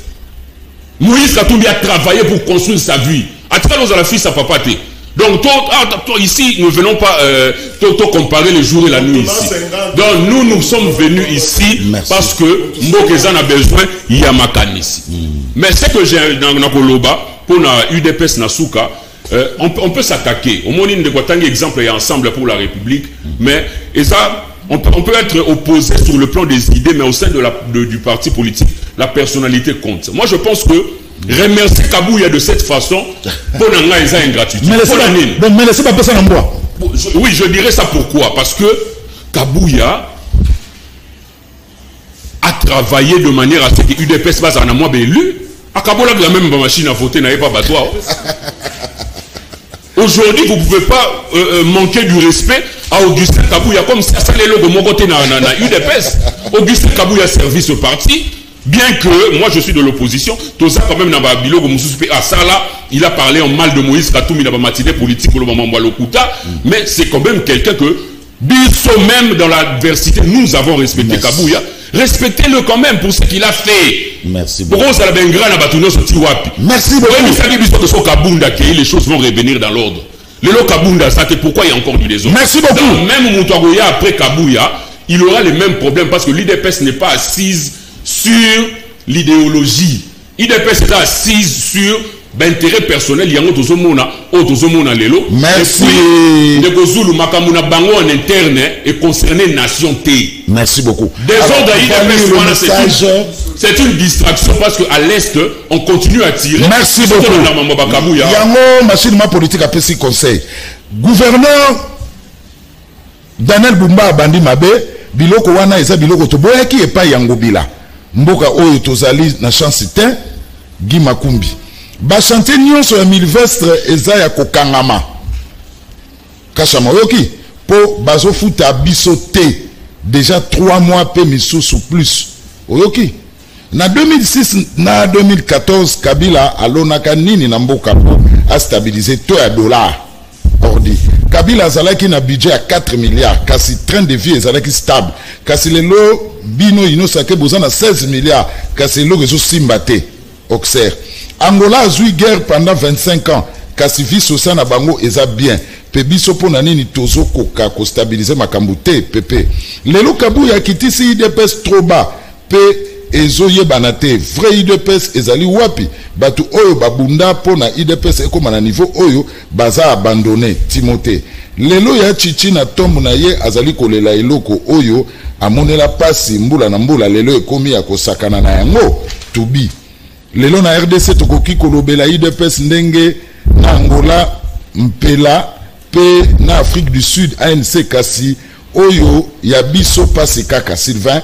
Moïse Katumbi a travaillé pour construire sa vie. À travers la fille, sa papa. Donc, ici, nous ne venons pas comparer les jours et la nuit ici. Donc, nous sommes venus ici parce que Mbokezan a besoin, il y a Makan ici. Mais ce que j'ai dans Koloba, pour la UDPS Nasuka, on peut s'attaquer. Au moins, de quoi exemple est ensemble pour la République, mais et ça, on peut être opposé sur le plan des idées, mais au sein du parti politique, la personnalité compte. Moi, je pense que remercier Kabouya de cette façon, pour n'anga ils ont ingratitude. Mais laissez pas personne en bois. Oui, je dirais ça pourquoi? Parce que Kabouya a travaillé de manière à ce que UDPS passe en amont élu. À Kabola, la même machine à voter n'avait pas battoir. Aujourd'hui, vous ne pouvez pas manquer du respect à Augustin Kabouya, comme ça, ça les logos, mon côté, dans UDPS. Augustin Kabouya a servi ce parti, bien que moi je suis de l'opposition, tout ça, quand même, dans le bilan, il a parlé en mal de Moïse Katumbi dans la matinée politique pour le moment, mais c'est quand même quelqu'un que, même dans l'adversité, nous avons respecté Kabouya. Respectez-le quand même pour ce qu'il a fait. Merci beaucoup. Merci beaucoup. Les choses vont revenir dans l'ordre. Le Kabunda, ça c'est pourquoi il y a encore du désordre. Merci beaucoup. Donc, même Moutagoya après Kabouya, il aura les mêmes problèmes parce que l'IDPS n'est pas assise sur l'idéologie. L'IDPS est assise sur l'intérêt personnel. Il y a un lelo. Merci. Et puis, de Kozulu Makamuna Bango en interne est concerné nation T. Merci beaucoup. Désordre IDPS, c'est une distraction parce qu'à l'Est, on continue à tirer. Merci beaucoup. Yango, machine politique a pris conseil. Gouverneur Daniel Bumba Bandi Mabe, Biloko Wana Eza Biloko Toboya qui est pas Yango Bila. Mboka Oyo Tozali na chancité, Guy Makumbi. Bachante nyonso ya Milvestre eza ya kokangama. Kachama oyoki po bazofuta biso te déjà 3 mois pe misusu plus. Oyoki na 2006 na 2014 Kabila alonaka nini na mboka po a stabiliser taux ya dollar. Ordi Kabila azalaki na budget à 4 milliards kasi train de vie ezalaki stable kasi lelo bino inosake boza na 16 milliards kasi lelo rezo simbate Auxerre. Angola a joué guerre pendant 25 ans. Kasi vie sociale na bango eza bien. pe biso pona nini tozo koka ko stabiliser makambo te pepe lelo kabu ya kitisi IDPS trop bas pe ezoyebana te vrai IDPS ezali wapi batu oyo babunda pona IDPS ekoma na niveau oyo baza abandonné Timothée lelo ya chichi na tombu na ye azali kolela eloko oyo amonela pasi mbula na mbula lelo ekomi ya kosakana na yango tubi lelo na RDC tokoki kolobela IDPS ndenge na Angola mpela pe na Afrique du Sud ANC kasi oyo ya biso pasi kaka Sylvain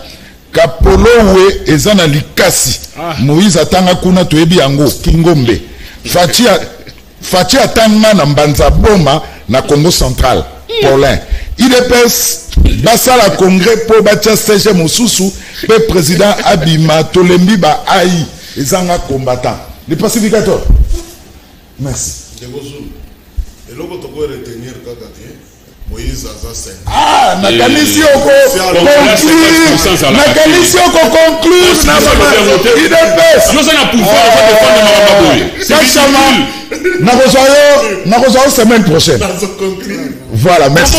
Kapolowe ezana likasi Moïse atanga kuna toyebi yango Kingombe Fachi atanga na Mbanza Boma na Congo Central Paulin IDPS basala congrès po batia siège mosusu pe président Abima Tolembi ba ai ezanga combattant les pacificateurs merci et l'autre tu peux retenir kaka Moïse Azasen. Ah, nakanisi oko conclure. Nakanisi oko conclure. IDPS. Nous avons pouvoir de défendre Maraboye. N'a reçoit semaine prochaine. Voilà, merci.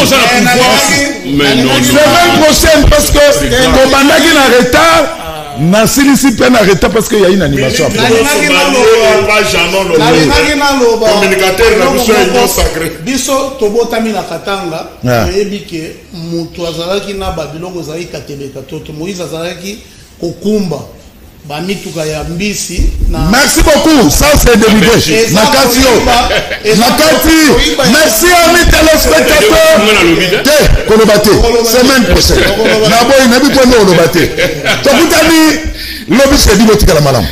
Mais non. Semaine prochaine parce que le mandat qui est en retard. Nasilisi peine arrêté parce qu'il y a une animation après. Biso tobotami na katanga yebi ke mutu azalaki na babiloko zali kateleka toto Moïse azalaki kokumba ba mituka ya mbisi na. Merci beaucoup, ça c'est délivré. Nakati merci amis téléspectateurs. Kolobate semaine prochaine. Na boy na bi pono kolobate. Tokutani lobi c'est dit botika la malam.